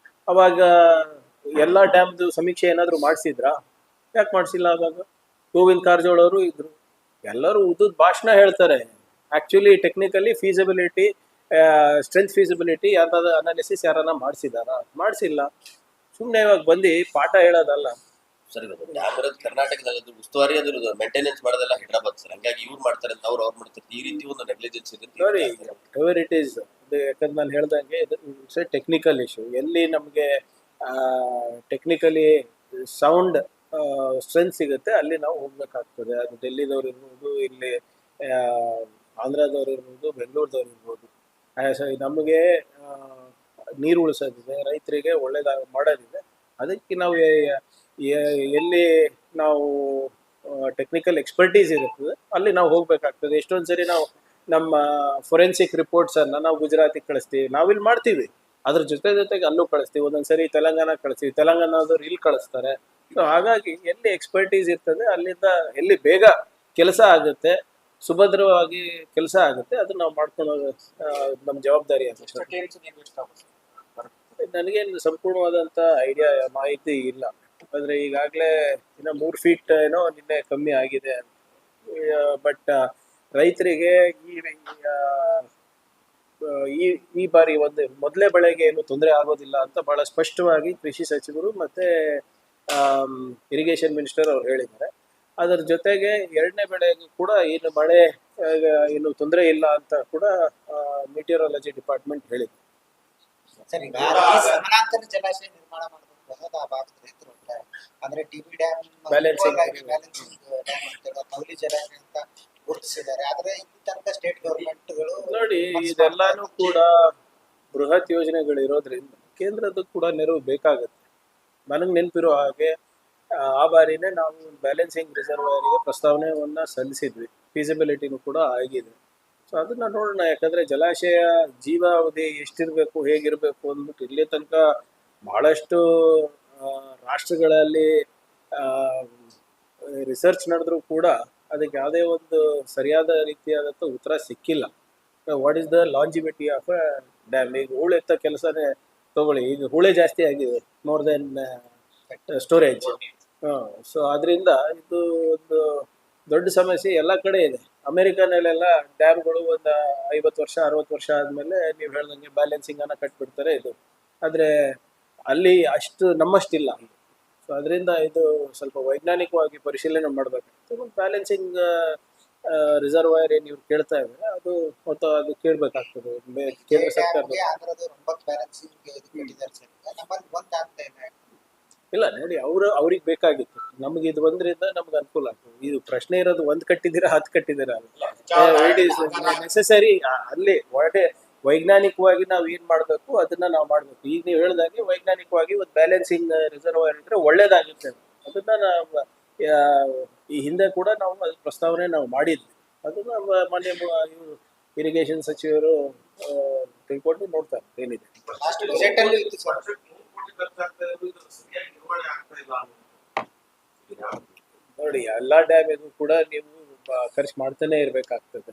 S1: ಅವಾಗ ಎಲ್ಲ ಡ್ಯಾಮ್ದು ಸಮೀಕ್ಷೆ ಏನಾದ್ರು ಮಾಡಿಸಿದ್ರಾ? ಯಾಕೆ ಮಾಡಿಸಿಲ್ಲ? ಅವಾಗ ಗೋವಿಂದ್ ಕಾರಜೋಳ ಅವರು ಇದ್ರು. ಎಲ್ಲರೂ ಉದ್ದದ ಭಾಷಣ ಹೇಳ್ತಾರೆ. Actually technically feasibility, strength feasibility ಯಾವ್ದಾದ್ರು ಅನಾಲಿಸಿಸ್ ಯಾರನ್ನ ಮಾಡಿಸಿದಾರಾ? ಮಾಡಿಸಿಲ್ಲ. ಸುಮ್ಮನೆ ಇವಾಗ ಬಂದು ಪಾಠ ಹೇಳೋದಲ್ಲ
S3: ಸರ್. ಡ್ಯಾಮ್ ಇರೋದು ಕರ್ನಾಟಕದಲ್ಲಿ, ಉಸ್ತುವಾರಿ ಅದ್ರ ಮೇಂಟೆನೆನ್ಸ್ ಮಾಡೋದೆಲ್ಲ ಹೈದರಾಬಾದ್ ಸರ್. ಹಂಗಾಗಿ ಇವ್ರು ಮಾಡ್ತಾರೆ ಅಂತ ಅವ್ರು ಮಾಡ್ತಾರೆ. ಈ ರೀತಿ ಒಂದು ನೆಗ್ಲಿಜೆನ್ಸ್ ಇದೆ.
S1: ನೋಡಿ, ಎವರ್ ಇಟ್ ಈಸ್. ಯಾಕಂದ್ರೆ ನಾನು ಹೇಳ್ದಂಗೆ ಇಟ್ಸ್ ಎ ಟೆಕ್ನಿಕಲ್ ಇಶ್ಯೂ. ಎಲ್ಲಿ ನಮಗೆ ಟೆಕ್ನಿಕಲಿ ಸೌಂಡ್ ಸ್ಟ್ರೆಂತ್ ಸಿಗುತ್ತೆ ಅಲ್ಲಿ ನಾವು ಹೋಗ್ಬೇಕಾಗ್ತದೆ. ಅದು ಡೆಲ್ಲಿದವ್ರು ಇರ್ಬೋದು, ಇಲ್ಲಿ ಆಂಧ್ರದವ್ರು ಇರ್ಬೋದು, ಬೆಂಗಳೂರದವ್ರು ಇರ್ಬೋದು. ನಮಗೆ ನೀರು ಉಳಿಸೋದಿದೆ, ರೈತರಿಗೆ ಒಳ್ಳೇದಾಗ ಮಾಡೋದಿದೆ. ಅದಕ್ಕೆ ನಾವು ಎಲ್ಲಿ ನಾವು ಟೆಕ್ನಿಕಲ್ ಎಕ್ಸ್ಪರ್ಟೀಸ್ ಇರುತ್ತದೆ ಅಲ್ಲಿ ನಾವು ಹೋಗ್ಬೇಕಾಗ್ತದೆ. ಎಷ್ಟೊಂದು ಸರಿ ನಾವು ನಮ್ಮ ಫೊರೆನ್ಸಿಕ್ ರಿಪೋರ್ಟ್ಸನ್ನು ನಾವು ಗುಜರಾತಿಗೆ ಕಳಿಸ್ತೀವಿ, ನಾವಿಲ್ಲಿ ಮಾಡ್ತೀವಿ, ಅದ್ರ ಜೊತೆಗೆ ಅಲ್ಲೂ ಕಳಿಸ್ತೀವಿ, ಒಂದೊಂದ್ಸರಿ ತೆಲಂಗಾಣ ಕಳಿಸ್ತೀವಿ, ತೆಲಂಗಾಣದವ್ರು ಇಲ್ಲಿ ಕಳಿಸ್ತಾರೆ. ಸೊ ಹಾಗಾಗಿ ಎಲ್ಲಿ ಎಕ್ಸ್ಪರ್ಟೀಸ್ ಇರ್ತದೆ ಅಲ್ಲಿಂದ ಎಲ್ಲಿ ಬೇಗ ಕೆಲಸ ಆಗುತ್ತೆ, ಸುಭದ್ರವಾಗಿ ಕೆಲಸ ಆಗುತ್ತೆ, ಅದನ್ನ ನಾವು ಮಾಡ್ಕೊಂಡು ನಮ್ಮ ಜವಾಬ್ದಾರಿ ಆಗುತ್ತೆ. ನನಗೇನು ಸಂಪೂರ್ಣವಾದಂಥ ಮಾಹಿತಿ ಇಲ್ಲ, ಆದರೆ ಈಗಾಗಲೇ ಇನ್ನು 3 ಫೀಟ್ ಏನೋ ನಿನ್ನೆ ಕಮ್ಮಿ ಆಗಿದೆ. ಬಟ್ ರೈತರಿಗೆ ಈ ಬಾರಿ ಮೊದಲೇ ಬೆಳೆಗೆ ಏನು ತೊಂದರೆ ಆಗೋದಿಲ್ಲ ಅಂತ ಬಹಳ ಸ್ಪಷ್ಟವಾಗಿ ಕೃಷಿ ಸಚಿವರು ಮತ್ತೆ ಇರಿಗೇಷನ್ ಮಿನಿಸ್ಟರ್ ಅವ್ರು ಹೇಳಿದ್ದಾರೆ. ಅದರ ಜೊತೆಗೆ 2ನೇ ಬೆಳೆಗೂ ಕೂಡ ಏನು ಮಳೆ ಏನು ತೊಂದರೆ ಇಲ್ಲ ಅಂತ ಕೂಡ ಮೆಟೀರಿಯಾಲಜಿ ಡಿಪಾರ್ಟ್ಮೆಂಟ್ ಹೇಳಿದೆ.
S2: ಸರ್, ಈಗ ಈ ಸಮಾನಾಂತರ ಜಲಾಶಯ ನಿರ್ಮಾಣ ಮಾಡಬೇಕು ಅನ್ನೋದು ಆ ಭಾಗದ ರೈತರು ಅಂತಾರೆ. ಅಂದ್ರೆ ಟಿಬಿ ಡ್ಯಾಮ್
S1: Balancing
S2: ಡ್ಯಾಮ್ ಅಂತ ಕೌಲಿ ಜಲಾಶಯ ಅಂತ ಗುರುತಿಸಿದ್ದಾರೆ. ಆದ್ರೆ ಇಲ್ಲಿ ತನಕ ಸ್ಟೇಟ್ ಗವರ್ಮೆಂಟ್ಗಳು
S1: ನೋಡಿ, ಇದೆಲ್ಲಾನು ಕೂಡ ಬೃಹತ್ ಯೋಜನೆಗಳು ಇರೋದ್ರಿಂದ ಕೇಂದ್ರದ ಕೂಡ ನೆರವು ಬೇಕಾಗುತ್ತೆ. ನನಗೆ ನೆನಪಿರೋ ಹಾಗೆ ಆ ಬಾರಿನೇ ನಾವು ಬ್ಯಾಲೆನ್ಸಿಂಗ್ ರಿಸರ್ವಾಯರ್ಗೆ ಪ್ರಸ್ತಾವನೆಯನ್ನ ಸಲ್ಲಿಸಿದ್ವಿ, ಫೀಸಿಬಿಲಿಟಿನೂ ಕೂಡ ಆಗಿದೆ. ಸೊ ಅದನ್ನ ನೋಡೋಣ, ಯಾಕಂದ್ರೆ ಜಲಾಶಯ ಜೀವಾವಧಿ ಎಷ್ಟಿರಬೇಕು, ಹೇಗಿರಬೇಕು ಅಂದ್ಬಿಟ್ಟು ಇಲ್ಲಿ ತನಕ ಬಹಳಷ್ಟು ರಾಷ್ಟ್ರಗಳಲ್ಲಿ ರಿಸರ್ಚ್ ನಡೆದ್ರೂ ಕೂಡ ಅದಕ್ಕೆ ಯಾವುದೇ ಒಂದು ಸರಿಯಾದ ರೀತಿಯಾದಂಥ ಉತ್ತರ ಸಿಕ್ಕಿಲ್ಲ. What is the longevity of a dam? ಈಗ ಹೂಳೆತ್ತ ಕೆಲಸನೇ ತಗೊಳ್ಳಿ, ಈಗ ಹೂಳೆ ಜಾಸ್ತಿ ಆಗಿದೆ ಮೋರ್ ದೆನ್ ಸ್ಟೋರೇಜ್. ಸೊ ಅದರಿಂದ ಇದು ಒಂದು ದೊಡ್ಡ ಸಮಸ್ಯೆ ಎಲ್ಲ ಕಡೆ ಇದೆ. ಅಮೆರಿಕನಲ್ಲೆಲ್ಲ ಡ್ಯಾಮ್ಗಳು ಒಂದು 50 ವರ್ಷ 60 ವರ್ಷ ಆದಮೇಲೆ ನೀವು ಹೇಳ್ದಂಗೆ ಬ್ಯಾಲೆನ್ಸಿಂಗ್ ಅನ್ನ ಕಟ್ಬಿಡ್ತಾರೆ ಇದು. ಆದರೆ ಅಲ್ಲಿ ಅಷ್ಟು ನಮ್ಮಷ್ಟಿಲ್ಲ. ಸೊ ಅದರಿಂದ ಇದು ಸ್ವಲ್ಪ ವೈಜ್ಞಾನಿಕವಾಗಿ ಪರಿಶೀಲನೆ ಮಾಡಬೇಕಾಗ್ತದೆ. ಬ್ಯಾಲೆನ್ಸಿಂಗ್ ರಿಸರ್ವಾಯರ್ ಏನು ಇವ್ರು ಕೇಳ್ತಾ ಇದ್ದಾರೆ ಅದು ಮತ್ತು ಅದು ಕೇಳಬೇಕಾಗ್ತದೆ ಕೇಂದ್ರ ಸರ್ಕಾರ. ಇಲ್ಲ ನೋಡಿ, ಅವ್ರಿಗೆ ಬೇಕಾಗಿತ್ತು, ನಮ್ಗೆ ಇದು ಒಂದ್ರಿಂದ ನಮ್ಗೆ ಅನುಕೂಲ ಆಗ್ತದೆ. ಇದು ಪ್ರಶ್ನೆ ಇರೋದು 1 ಕಟ್ಟಿದ್ದೀರಾ 10 ಕಟ್ಟಿದ್ದೀರಾ ಇಟ್ ಈಸ್ ನೆಸೆಸರಿ. ಅಲ್ಲಿ ವೈಜ್ಞಾನಿಕವಾಗಿ ನಾವು ಏನ್ ಮಾಡ್ಬೇಕು ಅದನ್ನ ನಾವು ಮಾಡ್ಬೇಕು. ಈಗ ನೀವು ಹೇಳಿದಾಗೆ ವೈಜ್ಞಾನಿಕವಾಗಿ ಒಂದು ಬ್ಯಾಲೆನ್ಸಿಂಗ್ ರಿಸರ್ವಾಯರ್ ಇದ್ರೆ ಒಳ್ಳೇದಾಗುತ್ತೆ. ಅದನ್ನ ನಾವು ಈ ಹಿಂದೆ ಕೂಡ ನಾವು ಅದ್ರ ಪ್ರಸ್ತಾವನೆ ನಾವು ಮಾಡಿದ್ವಿ. ಅದನ್ನ ಮಾನ್ಯ ಇರಿಗೇಷನ್ ಸಚಿವರು ತಿಳ್ಕೊಂಡು ನೋಡ್ತಾರೆ ಏನಿದೆ. ನೋಡಿ, ಎಲ್ಲಾ ಡ್ಯಾಮಿಗೂ ಕೂಡ ನೀವು ಖರ್ಚು ಮಾಡ್ತಾನೆ ಇರ್ಬೇಕಾಗ್ತದೆ.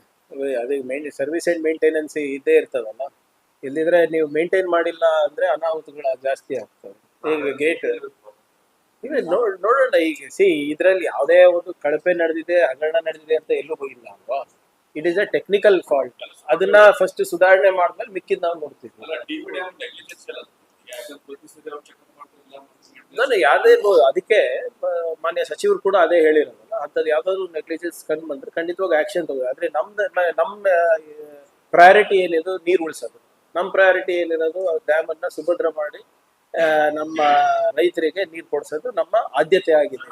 S1: ಅದಕ್ಕೆ ಸರ್ವಿಸ್ ಅಂಡ್ ಮೇಂಟೆನೆನ್ಸ್ ಇದ್ದೇ ಇರ್ತದಲ್ಲ. ಇಲ್ಲಿದ್ರೆ ನೀವು ಮೇಂಟೈನ್ ಮಾಡಿಲ್ಲ ಅಂದ್ರೆ ಅನಾಹುತಗಳು ಜಾಸ್ತಿ ಆಗ್ತವೆ. ಈಗ ಗೇಟ್ ಈಗ ನೋಡೋಣ. ಈಗ ಇದ್ರಲ್ಲಿ ಯಾವುದೇ ಒಂದು ಕಳಪೆ ನಡೆದಿದೆ, ಹಗರಣ ನಡೆದಿದೆ ಅಂತ ಎಲ್ಲೂ ಹೋಗಿಲ್ಲ ಅಲ್ವಾ. It is a technical fault. ಅದನ್ನ ಫಸ್ಟ್ ಸುಧಾರಣೆ ಮಾಡಿದ್ಮೇಲೆ ಮಿಕ್ಕಿದ್ ನಾವು ನೋಡ್ತೀವಿ. ನಾನು ಯಾವುದೇ ಅದಕ್ಕೆ ಮಾನ್ಯ ಸಚಿವರು ಕೂಡ ಅದೇ ಹೇಳಿರೋದಲ್ಲ, ಅಂಥದ್ದು ಯಾವ್ದಾದ್ರು ನೆಗ್ಲಿಜೆನ್ಸ್ ಕಂಡು ಬಂದ್ರೆ ಖಂಡಿತವಾಗಿ ಆಕ್ಷನ್ ತಗೋ. ಆದ್ರೆ ನಮ್ಮ ಪ್ರಯಾರಿಟಿ ಏನಿದೆ ನೀರು ಉಳಿಸೋದು. ನಮ್ಮ ಪ್ರಯಾರಿಟಿ ಏನಿರೋದು ಡ್ಯಾಮ್ ಅನ್ನ ಸುಭದ್ರ ಮಾಡಿ ನಮ್ಮ ರೈತರಿಗೆ ನೀರು ಕೊಡಿಸೋದು ನಮ್ಮ ಆದ್ಯತೆ ಆಗಿದೆ.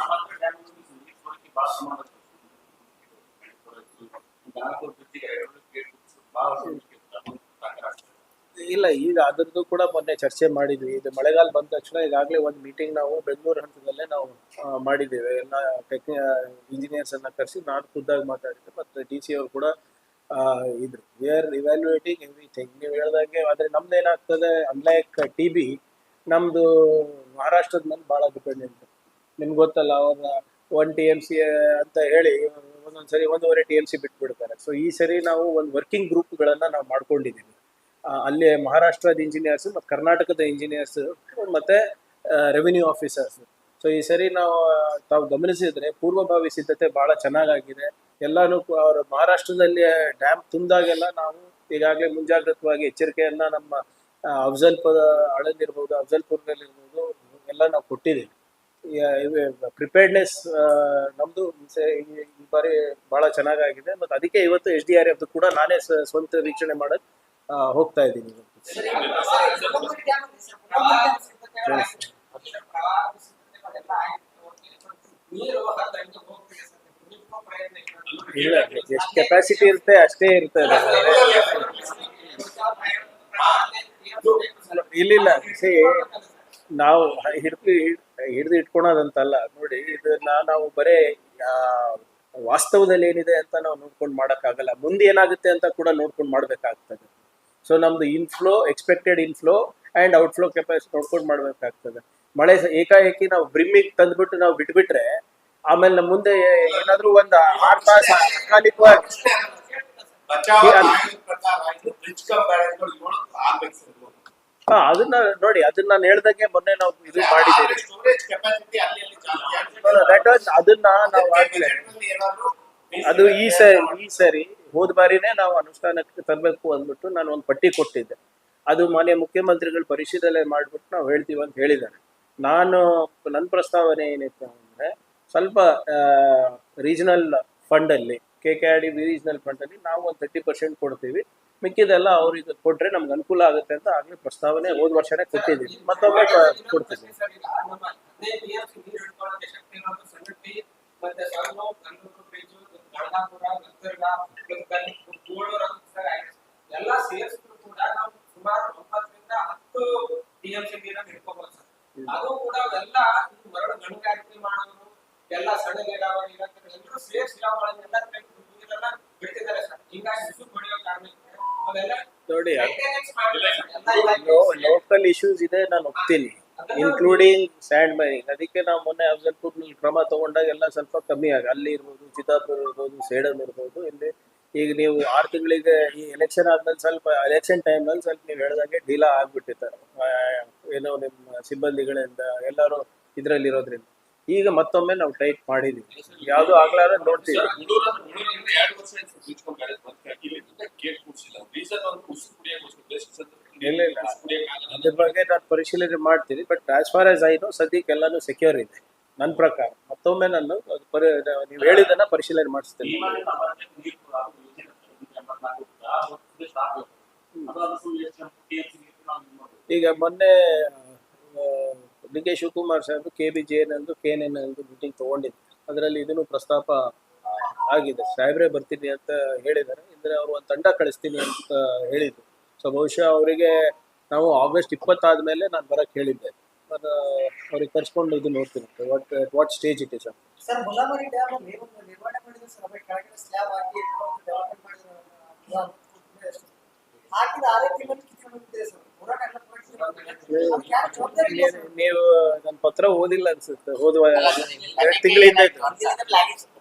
S1: ಇಲ್ಲ, ಈಗ ಅದ್ರದ್ದು ಕೂಡ ಮೊನ್ನೆ ಚರ್ಚೆ ಮಾಡಿದ್ವಿ. ಇದು ಮಳೆಗಾಲ ಬಂದ ತಕ್ಷಣ ಈಗಾಗಲೇ ಒಂದು ಮೀಟಿಂಗ್ ನಾವು ಬೆಂಗಳೂರು ಹಂತದಲ್ಲೇ ನಾವು ಮಾಡಿದ್ದೇವೆ. ಎಲ್ಲ ಇಂಜಿನಿಯರ್ಸ್ ಅನ್ನ ಕರೆಸಿ ನಾನು ಖುದ್ದಾಗಿ ಮಾತಾಡಿದ್ದೆ, ಮತ್ತೆ DC ಅವರು ಕೂಡ ಇದ್ರು. We are evaluating everything. ನೀವು ಹೇಳ್ದಂಗೆ. ಆದರೆ ನಮ್ದು ಏನಾಗ್ತದೆ, ಅನ್ಲೈಕ್ TB ನಮ್ದು ಮಹಾರಾಷ್ಟ್ರದ ಮೇಲೆ ಭಾಳ ಡಿಪೆಂಡೆಂಟ್. ನಿಮ್ಗೆ ಗೊತ್ತಲ್ಲ, ಅವ್ರ 1 TMC ಅಂತ ಹೇಳಿ ಒಂದೊಂದ್ಸರಿ 1.5 TMC ಬಿಟ್ಬಿಡ್ತಾರೆ. ಸೊ ಈ ಸರಿ ನಾವು ಒಂದು ವರ್ಕಿಂಗ್ ಗ್ರೂಪ್ಗಳನ್ನ ನಾವು ಮಾಡ್ಕೊಂಡಿದ್ದೀವಿ. ಅಲ್ಲಿ ಮಹಾರಾಷ್ಟ್ರದ ಇಂಜಿನಿಯರ್ಸ್ ಮತ್ತು ಕರ್ನಾಟಕದ ಇಂಜಿನಿಯರ್ಸ್ ಮತ್ತೆ ರೆವಿನ್ಯೂ ಆಫೀಸರ್ಸ್. ಸೊ ಈ ಸರಿ ತಾವು ಗಮನಿಸಿದ್ರೆ ಪೂರ್ವಭಾವಿ ಸಿದ್ಧತೆ ಬಹಳ ಚೆನ್ನಾಗಾಗಿದೆ. ಎಲ್ಲಾನು ಅವ್ರ ಮಹಾರಾಷ್ಟ್ರದಲ್ಲಿ ಡ್ಯಾಮ್ ತುಂಬಿದಾಗೆಲ್ಲ ನಾವು ಈಗಾಗಲೇ ಮುಂಜಾಗ್ರತವಾಗಿ ಎಚ್ಚರಿಕೆಯನ್ನ ನಮ್ಮ ಅಫ್ಜಲ್ಪುರ ಅಳಂದಿರ್ಬೋದು, ಅಫ್ಜಲ್ಪುರ್ನಲ್ಲಿರ್ಬೋದು ಎಲ್ಲ ನಾವು ಕೊಟ್ಟಿದ್ದೀವಿ. ಪ್ರಿಪೇರ್ಡ್ನೆಸ್ ನಮ್ದು ಈ ಬಾರಿ ಬಹಳ ಚೆನ್ನಾಗಾಗಿದೆ. ಮತ್ತು ಅದಕ್ಕೆ ಇವತ್ತು SDRF ಕೂಡ ನಾನೇ ಸ್ವಂತ ವೀಕ್ಷಣೆ ಮಾಡೋದು ಹೋಗ್ತಾ ಇದ್ದೀನಿ. ಇಲ್ಲ, ಎಷ್ಟು ಕೆಪಾಸಿಟಿ ಇರುತ್ತೆ ಅಷ್ಟೇ ಇರ್ತದೆ. ಇಲ್ಲ ನಾವು ಹಿಡಿದು ಇಟ್ಕೊಳೋದಂತಲ್ಲ ನೋಡಿ, ಇದನ್ನ ನಾವು ಬರೇ ಆ, ವಾಸ್ತವದಲ್ಲಿ ಏನಿದೆ ಅಂತ ನಾವು ನೋಡ್ಕೊಂಡು ಮಾಡೋಕ್ಕಾಗಲ್ಲ, ಮುಂದೆ ಏನಾಗುತ್ತೆ ಅಂತ ಕೂಡ ನೋಡ್ಕೊಂಡು ಮಾಡ್ಬೇಕಾಗ್ತದೆ. ಸೊ ನಮ್ದು inflow, expected inflow and outflow capacity ನೋಡ್ಕೊಂಡು ಮಾಡ್ಬೇಕಾಗ್ತದೆ. ಮಳೆ ಏಕಾಏಕಿ ನಾವು ಬ್ರಿಮ್ಮಿಗೆ ತಂದ್ಬಿಟ್ಟು ನಾವು ಬಿಟ್ಬಿಟ್ರೆ ಆಮೇಲೆ ನಮ್ಮ ಮುಂದೆ ಏನಾದ್ರೂ ಒಂದು 6 ತಾಸು ಅಕಾಲಿಕವಾಗಿ
S4: ಬಚಾವ್ ಆಯೋಗದ ಪ್ರಕಾರ ಇದು ಬ್ರಿಡ್ಜ್ ಕಮ್ ಬ್ಯಾರೇಜ್ಗಳು 7 ಆಗ್ಬೇಕು ಸರ್.
S1: ಅದನ್ನ ನೋಡಿ, ಅದನ್ನ ನಾನು ಹೇಳ್ದಂಗೆ ಮೊನ್ನೆ ನಾವು ಇದು ಮಾಡಿದ್ದೀವಿ.
S4: ಸ್ಟೋರೇಜ್ ಕೆಪಾಸಿಟಿ ಅಲ್ಲಿ ಜಾಸ್ತಿ
S1: ಅದನ್ನ ನಾವು ಆಗ್ಲೇ
S4: ಏನಾದ್ರು
S1: ಅದು ಈ ಸರಿ ಹೋದ ಬಾರಿನೇ ನಾವು ಅನುಷ್ಠಾನಕ್ಕೆ ತರಬೇಕು ಅಂದ್ಬಿಟ್ಟು ನಾನು ಒಂದು ಪಟ್ಟಿ ಕೊಟ್ಟಿದ್ದೆ. ಅದು ಮಾನ್ಯ ಮುಖ್ಯಮಂತ್ರಿಗಳು ಪರಿಶೀಲನೆ ಮಾಡ್ಬಿಟ್ಟು ನಾವು ಹೇಳ್ತೀವಿ ಅಂತ ಹೇಳಿದ್ದಾರೆ. ನನ್ನ ಪ್ರಸ್ತಾವನೆ ಏನಿತ್ತು ಅಂದ್ರೆ, ಸ್ವಲ್ಪ ರೀಜನಲ್ ಫಂಡ್ ಅಲ್ಲಿ KKRD ರೀಜನಲ್ ಫಂಡ್ ಅಲ್ಲಿ ನಾವು ಒಂದು 30% ಕೊಡ್ತೀವಿ, ಮಿಕ್ಕಿದೆಲ್ಲ ಅವ್ರಿಗೆ ಕೊಟ್ರೆ ನಮ್ಗೆ ಅನುಕೂಲ ಆಗುತ್ತೆ ಅಂತ ಆಗ್ಲೇ ಪ್ರಸ್ತಾವನೆ ಹೋದ ವರ್ಷನೇ ಕೊಟ್ಟಿದ್ದೀವಿ, ಮತ್ತೊಮ್ಮೆ ಕೊಡ್ತೀವಿ.
S5: ಎಲ್ಲ ಸೇರಿಸಿದ್ರು ಕೂಡ ನಾವು ಸುಮಾರು 9ರಿಂದ 10 TMC ನೀರನ್ನು ಹಿಡ್ಕೋಬಹುದು ಸರ್. ಅದು ಕೂಡ ಎಲ್ಲ ಮರಳು ಗಣಿಗಾರಿಕೆ ಮಾಡೋರು, ಎಲ್ಲ ಸಣ್ಣ ನೀರಾವರಿ ಇಲಾಖೆ ಎಲ್ಲರೂ ಸೇರಿಸಿ ನೀರೆಲ್ಲ ಬಿಡ್ತಿದ್ದಾರೆ ಸರ್. ಹಿಂಗಾಗಿ ಬಿಸಿಲು ಹೊಡೆಯೋ ಕಾರಣಕ್ಕೆ ಅವೆಲ್ಲ
S1: ನೋಡಿ,
S5: maintenance ಮಾಡಿಲ್ಲ ಸರ್. ಎಲ್ಲ ಇಲಾಖೆ
S1: ಲೋಕಲ್ ಇಶ್ಯೂಸ್ ಇದೆ, ನಾನು ಒಪ್ತೀನಿ, ಇನ್ಕ್ಲೂಡಿಂಗ್ ಸ್ಯಾಂಡ್ ಮೈನಿಂಗ್. ಅದಕ್ಕೆ ನಾವು ಮೊನ್ನೆ ಅಫ್ಜಲ್ಪುರ್ ಕ್ರಮ ತಗೊಂಡಾಗ ಎಲ್ಲ ಸ್ವಲ್ಪ ಕಮ್ಮಿ ಅಲ್ಲಿ ಇರ್ಬೋದು, ಚಿತ್ತಾಪುರ ಇರ್ಬೋದು, ಸೇಡಂ ಇರ್ಬೋದು. ಇಲ್ಲಿ ಈಗ ನೀವು 6 ತಿಂಗಳಿಗೆ ಈ ಎಲೆಕ್ಷನ್ ಆದ್ಮೇಲೆ ಸ್ವಲ್ಪ ಎಲೆಕ್ಷನ್ ಟೈಮ್ನಲ್ಲಿ ಸ್ವಲ್ಪ ನೀವು ಹೇಳ್ದಂಗೆ ಢೀಲಾ ಆಗ್ಬಿಟ್ಟಿರ್ತಾರೆ, ಏನೋ ನಿಮ್ಮ ಸಿಬ್ಬಂದಿಗಳಿಂದ ಎಲ್ಲರೂ ಇದರಲ್ಲಿ ಇರೋದ್ರಿಂದ. ಈಗ ಮತ್ತೊಮ್ಮೆ ನಾವು ಟೈಟ್ ಮಾಡಿದೀವಿ, ಯಾವುದು ಆಗ್ಲಾರ ನೋಡ್ತೀವಿ. ಇಲ್ಲ ಅದ್ರ ಬಗ್ಗೆ ನಾನು ಪರಿಶೀಲನೆ ಮಾಡ್ತೀನಿ. But as far as I know ಸದ್ಯಕ್ಕೆ ಎಲ್ಲಾನು ಸೆಕ್ಯೂರ್ ಇದೆ ನನ್ನ ಪ್ರಕಾರ. ಮತ್ತೊಮ್ಮೆ ನಾನು ನೀವು ಹೇಳಿದ್ದನ್ನ ಪರಿಶೀಲನೆ ಮಾಡಿಸ್ತೇನೆ. ಈಗ ಮೊನ್ನೆ ಡಿ.ಕೆ. ಶಿವಕುಮಾರ್ ಸಾಹೇಬ್ KBJN ಅಂದು KNN ಅಂದು ಮೀಟಿಂಗ್ ತಗೊಂಡಿದ್ರು. ಅದರಲ್ಲಿ ಇದನ್ನು ಪ್ರಸ್ತಾಪ ಆಗಿದೆ. ಸಾಹೇಬ್ರೆ ಬರ್ತೀನಿ ಅಂತ ಹೇಳಿದ್ದಾರೆ, ಇದ್ರೆ ಅವರು ಒಂದು ತಂಡ ಕಳಿಸ್ತೀನಿ ಅಂತ ಹೇಳಿದ್ರು. ಸೊ ಬಹುಶಃ ಅವರಿಗೆ ನಾವು ಆಗಸ್ಟ್ 20 ಆದ್ಮೇಲೆ ನಾನು ಬರಕ್ಕೆ ಹೇಳಿದ್ದೆ. ನಾನು ಅವ್ರಿಗೆ ಕರ್ಸ್ಕೊಂಡು ಇದು ನೋಡ್ತೀನಿ what stage it is.
S2: Sir, ಮುಲಾಮರಿ ಡ್ಯಾಮ್ ನಿರ್ಮಾಣ ಮಾಡಿದ್ರೆ ಸರ್, ಅದಕ್ಕೆ ಕೆಳಗಡೆ ಸ್ಲ್ಯಾಬ್ ಹಾಕಿ ಡೆವಲಪ್ಮೆಂಟ್ ಮಾಡಿದ್ರೆ ಹಾಕಿದ 6 ತಿಂಗಳು ಕಿತ್ತು ಬಂದಿದೆ ಸರ್. ಹೋರಾಟ ಎಲ್ಲ ಅದಕ್ಕೆ ಯಾರು ಜವಾಬ್ದಾರಿ ಇಲ್ಲ ಸರ್.
S1: ನೀವು ನನ್ನ ಪತ್ರ ಓದಿಲ್ಲ ಅನ್ಸುತ್ತೆ, ಹೋದ 2 ತಿಂಗಳಿಂದ ಇತ್ತು.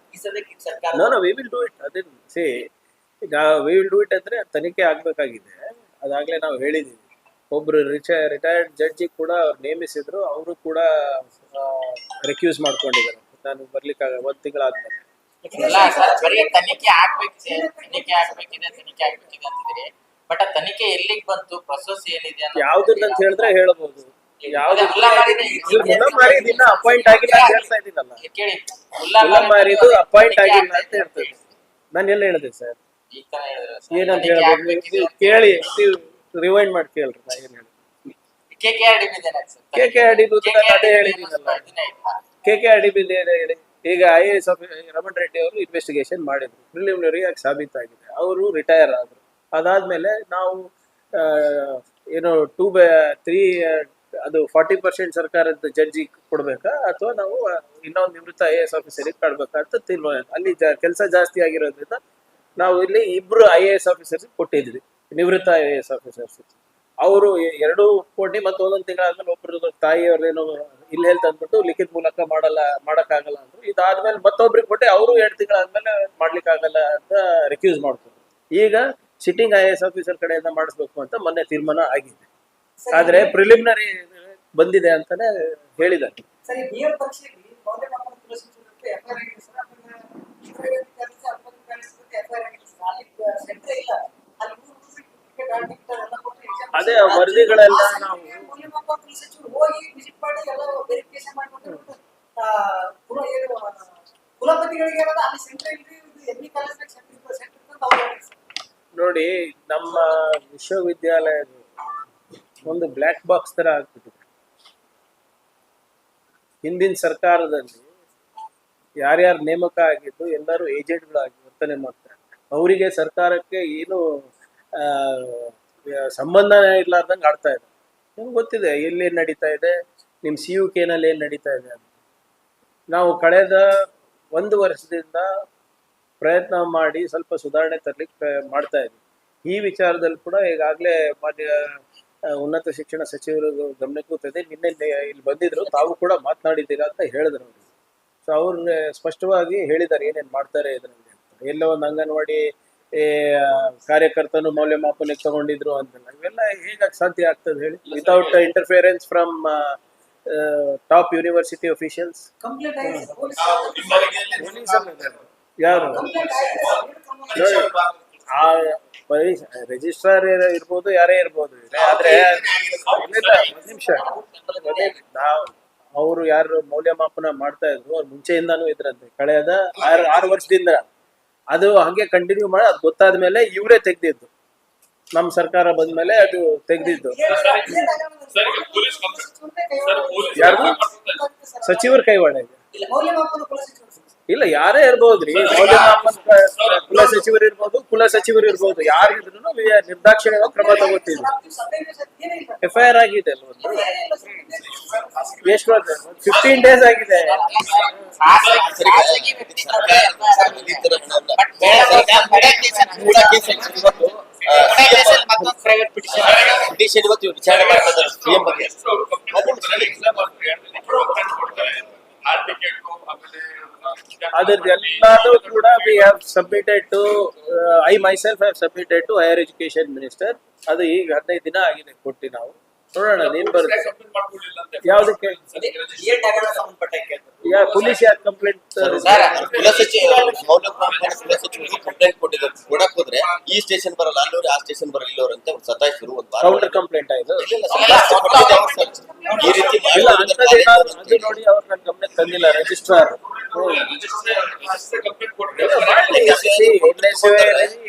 S1: No we will do it. ಅದೇನು ಈಗ ವಿ ವಿಲ್ ಡೂ ಇಟ್ ಅಂದ್ರೆ ತನಿಖೆ ಆಗ್ಬೇಕಾಗಿದೆ. ಅದಾಗ್ಲೇ ನಾವು ಹೇಳಿದೀವಿ. ಒಬ್ರು ರಿಟೈರ್ಡ್ ಜಡ್ಜಿ ಕೂಡ ಅವ್ರು ನೇಮಿಸಿದ್ರು, ಅವರು ಕೂಡ ರೆಕ್ಯೂಸ್ ಮಾಡ್ಕೊಂಡಿದ್ದಾರೆ. ನಾನು ಬರ್ಲಿಕ್ಕಾಗ 1 ತಿಂಗಳಾದ್ಮೇಲೆ.
S6: ತನಿಖೆ ಆಗ್ಬೇಕಿದೆ ಅಂತಿದ್ರಿ. ಬಟ್ ಆ ತನಿಖೆ ಎಲ್ಲಿಗೆ ಬಂತು, ಪ್ರೊಸೆಸ್ ಏನಿದೆ
S1: ಯಾವ್ದನ್ನಂತ ಹೇಳಿದ್ರೆ ಹೇಳ್ಬೋದು. ಮುಲ್ಲಮಾರಿದಿನ್ನ ಅಪಾಯಿಂಟ್ ಆಗಿಲ್ಲ ಅಂತ ಹೇಳ್ತಾ ಇದೀನಲ್ಲ,
S6: ಕೇಳಿ.
S1: ಮುಲ್ಲಮಾರಿದು ಅಪಾಯಿಂಟ್ ಆಗಿಲ್ಲ ಅಂತ ಹೇಳ್ತೇನೆ. ನಾನು ಎಲ್ಲ ಹೇಳಿದೆ ಸರ್,
S6: ಈ ತರ
S1: ಏನಂತ ಹೇಳ್ಬೇಕು ಕೇಳಿ, ನೀವು ರಿವೈಂಡ್ ಮಾಡಿ ಕೇಳ್ರಿ. ನಾ ಏನ್ ಹೇಳಿದೆ KKRD ಅದೇ ಹೇಳಿದ್ದೀನಲ್ಲ. KKRD ಹೇಳಿ. ಈಗ IAS ರಮಣ್ ರೆಡ್ಡಿ ಅವರು ಇನ್ವೆಸ್ಟಿಗೇಷನ್ ಮಾಡಿದ್ರು, ಪ್ರಿಲಿಮಿನರಿ ಆಗಿ ಸಾಬೀತಾಗಿದೆ, ಅವರು ರಿಟೈರ್ ಆದ್ರು. ಅದಾದ್ಮೇಲೆ ನಾವು ಏನು 2/3 ಅದು 40% ಸರ್ಕಾರದ ಜಡ್ಜಿ ಕೊಡ್ಬೇಕಾ ಅಥವಾ ನಾವು ಇನ್ನೊಂದು ನಿವೃತ್ತ IAS ಆಫೀಸರಿಗೆ ಕಳ್ಬೇಕಾ ಅಂತ ತೀರ್ಮಾನ. ಅಲ್ಲಿ ಕೆಲಸ ಜಾಸ್ತಿ ಆಗಿರೋದ್ರಿಂದ ನಾವು ಇಲ್ಲಿ 2 IAS ಆಫೀಸರ್ಸ್ ಕೊಟ್ಟಿದ್ವಿ, ನಿವೃತ್ತ IAS ಆಫೀಸರ್ಸ್. ಅವರು 2 ಕೋಟಿ ಮತ್ತು 1 ತಿಂಗಳಾದ್ಮೇಲೆ ಒಬ್ಬರು ತಾಯಿಯವ್ರೇನೋ ಇಲ್ಲಿ ಹೇಳ್ತಾ ಅಂದ್ಬಿಟ್ಟು ಲಿಖಿತ ಮೂಲಕ ಮಾಡಕ್ಕಾಗಲ್ಲ ಅಂದ್ರು. ಇದಾದ್ಮೇಲೆ ಮತ್ತೊಬ್ರಿಗೆ ಕೊಟ್ಟೆ, ಅವರು 2 ತಿಂಗಳಾದ್ಮೇಲೆ ಮಾಡ್ಲಿಕ್ಕಾಗಲ್ಲ ಅಂತ ರೆಕ್ಯೂಸ್ ಮಾಡ್ತಾರೆ. ಈಗ ಸಿಟ್ಟಿಂಗ್ IAS ಆಫೀಸರ್ ಕಡೆಯಿಂದ ಮಾಡಿಸ್ಬೇಕು ಅಂತ ಮೊನ್ನೆ ತೀರ್ಮಾನ ಆಗಿದೆ. ಆದ್ರೆ ಪ್ರಿಲಿಮಿನರಿ ಬಂದಿದೆ ಅಂತಾನೆ ಹೇಳಿದ್ದಾರೆ.
S2: ಸರಿ, BM ಪರೀಕ್ಷೆಯಲ್ಲಿ ಮೌಲ್ಯ ಮಾಪನ ತುಲಸಿಸುವುದಕ್ಕೆ FIR ಆಗಿದೆ ಸರ್. ಅದನ್ನ FIR ಆಗಿದೆ ಸರ್. ಅಲ್ಲಿ ಸೆಂಟರ್ ಇಲ್ಲ, ಅಲ್ಲಿ
S1: ಅದೇ ವರದಿಗಳೆಲ್ಲ ನಾವು
S2: ಮೌಲ್ಯಮಾಪನ ತುಲಸಿಸುವುದು ಹೋಗಿ ವಿಸಿಟ್ ಮಾಡಿ ಎಲ್ಲ ವೆರಿಫಿಕೇಶನ್ ಮಾಡ್ಕೊಂಡು ಕುಲಪತಿಗಳಿಗೆ ಅಲ್ಲಿ ಸೆಂಟರ್ ಇಲ್ರಿ, ಎಲ್ಲಿ ಕಾಲೇಜ್ನಾಗ ಸೆಂಟರ್
S1: ನೋಡಿ, ನಮ್ಮ ವಿಶ್ವವಿದ್ಯಾಲಯದ ಒಂದು ಬ್ಲ್ಯಾಕ್ ಬಾಕ್ಸ್ ತರ ಆಗ್ಬಿಟ್ಟಿದೆ. ಹಿಂದಿನ ಸರ್ಕಾರದಲ್ಲಿ ಯಾರ್ಯಾರು ನೇಮಕ ಆಗಿದ್ದು ಎಲ್ಲರೂ ಏಜೆಂಟ್ಗಳಾಗಿ ವರ್ತನೆ ಮಾಡ್ತಾರೆ. ಅವರಿಗೆ ಸರ್ಕಾರಕ್ಕೆ ಏನು ಸಂಬಂಧ ಇರ್ಲಾರ್ದಂಗೆ ಆಡ್ತಾ ಇದೆ. ನಿಮ್ಗೆ ಗೊತ್ತಿದೆ ಎಲ್ಲೇನು ನಡೀತಾ ಇದೆ, ನಿಮ್ಮ CUK ನಲ್ಲಿ ಏನು ನಡೀತಾ ಇದೆ ಅಂತ. ನಾವು ಕಳೆದ 1 ವರ್ಷದಿಂದ ಪ್ರಯತ್ನ ಮಾಡಿ ಸ್ವಲ್ಪ ಸುಧಾರಣೆ ತರಲಿಕ್ಕೆ ಮಾಡ್ತಾ ಇದ್ವಿ. ಈ ವಿಚಾರದಲ್ಲಿ ಕೂಡ ಈಗಾಗಲೇ ಮಾನ್ಯ ಉನ್ನತ ಶಿಕ್ಷಣ ಸಚಿವರು ಗಮನಕ್ಕೂ ತಂದೆ. ನಿನ್ನೆ ಇಲ್ಲಿ ಬಂದಿದ್ರು, ತಾವು ಕೂಡ ಮಾತನಾಡಿದ್ದೀರಾ ಅಂತ ಹೇಳಿದ್ರು ಅವರು. ಸೊ ಅವ್ರು ಸ್ಪಷ್ಟವಾಗಿ ಹೇಳಿದ್ದಾರೆ ಏನೇನು ಮಾಡ್ತಾರೆ ಇದರಲ್ಲಿ ಅಂತ. ಎಲ್ಲೋ ಒಂದು ಅಂಗನವಾಡಿ ಕಾರ್ಯಕರ್ತನು ಮೌಲ್ಯಮಾಪನಕ್ಕೆ ತಗೊಂಡಿದ್ರು ಅಂತೆಲ್ಲ, ಇವೆಲ್ಲ ಹೇಗಾಗಿ ಸಾಧ್ಯ ಆಗ್ತದೆ ಹೇಳಿ, without interference from top university officials?
S2: Complaint ಆಗಿದೆ ಸರ್, ಪೊಲೀಸ್
S1: ಯಾರು
S2: ಕಂಪ್ಲೇಂಟ್ ಆಗಿದೆ ಸರ್, ಏನು ಕ್ರಮ
S1: ಆ ರಿಜಿಸ್ಟ್ರಾರ್ ಇರ್ಬೋದು, ಯಾರೇ ಇರ್ಬೋದು. ಆದ್ರೆ ಒಂದ್ ನಿಮಿಷ, ಅವರು ಯಾರು ಮೌಲ್ಯಮಾಪನ ಮಾಡ್ತಾ ಇದ್ರು ಅವ್ರು ಮುಂಚೆಯಿಂದಾನು ಇದ್ರಂತೆ, ಕಳೆದ 6 ವರ್ಷದಿಂದ. ಅದು ಹಂಗೆ ಕಂಟಿನ್ಯೂ ಮಾಡಿ ಅದು ಗೊತ್ತಾದ್ಮೇಲೆ ಇವರೇ ತೆಗ್ದಿದ್ದು, ನಮ್ ಸರ್ಕಾರ ಬಂದ್ಮೇಲೆ ಅದು ತೆಗ್ದಿದ್ದು. ಯಾರು ಸಚಿವರ ಕೈವಾಡ ಇದೆ?
S2: ಮೌಲ್ಯಮಾಪನ ಕುಲಸಚಿವರು ಸರ್.
S1: ಇಲ್ಲ, ಯಾರೇ ಇರ್ಬೋದ್ರಿ, ಮೌಲ್ಯಮಾಪನ ಕುಲ ಸಚಿವರು ಇರ್ಬೋದು, ಕುಲ ಸಚಿವರು ಇರ್ಬೋದು, ಯಾರಿದ್ರು ನಿರ್ದಾಕ್ಷಿಣ್ಯವಾಗಿ ಕ್ರಮ ತಗೋತೀವಿ. FIR ಆಗಿದೆ ಅಲ್ವ ಒಂದು? ಎಷ್ಟು 15 days ಆಗಿದೆ.
S3: ಪಿಟಿಷನ್ ಇವತ್ತು ವಿಚಾರಣೆ ಮಾಡ್ತಾ ಇದ್ದಾರೆ CM ಬಗ್ಗೆ.
S1: ಅದೆಲ್ಲನೂ ಕೂಡ we have submitted to I myself have submitted to higher education minister. ಅದು ಈಗ 15 ದಿನ ಆಗಿದೆ ಕೊಟ್ಟು, ನಾವು ನೋಡೋಣ ಏನ್ ಬರುತ್ತೆ. ಯಾವ್ದಕ್ಕೆ ಪೊಲೀಸ್ ಯಾರು ಕಂಪ್ಲೇಂಟ್
S3: ಕಂಪ್ಲೇಂಟ್ ಕೊಟ್ಟಿದ್ದಾರೆ. ಕೊಡಕ್ ಹೋದ್ರೆ ಈ ಸ್ಟೇಷನ್ ಬರಲ್ಲ, ಅಲ್ಲವ್ರು ಆ ಸ್ಟೇಷನ್ ಬರಲ್ಲ, ಇಲ್ಲವ್ರು ಅಂತ ಸತಾಯಿಸಿದ್ರು. ಒಂದು
S1: ಕೌಂಟರ್ ಕಂಪ್ಲೇಂಟ್ ಆಯ್ತು.
S3: ಈ ರೀತಿ
S1: ಇಲ್ಲ ಅದು ನೋಡಿ ಅವ್ರು ನನ್ನ ಗಮನಕ್ಕೆ ತಂದಿಲ್ಲ ರಿಜಿಸ್ಟ್ರಾರ್.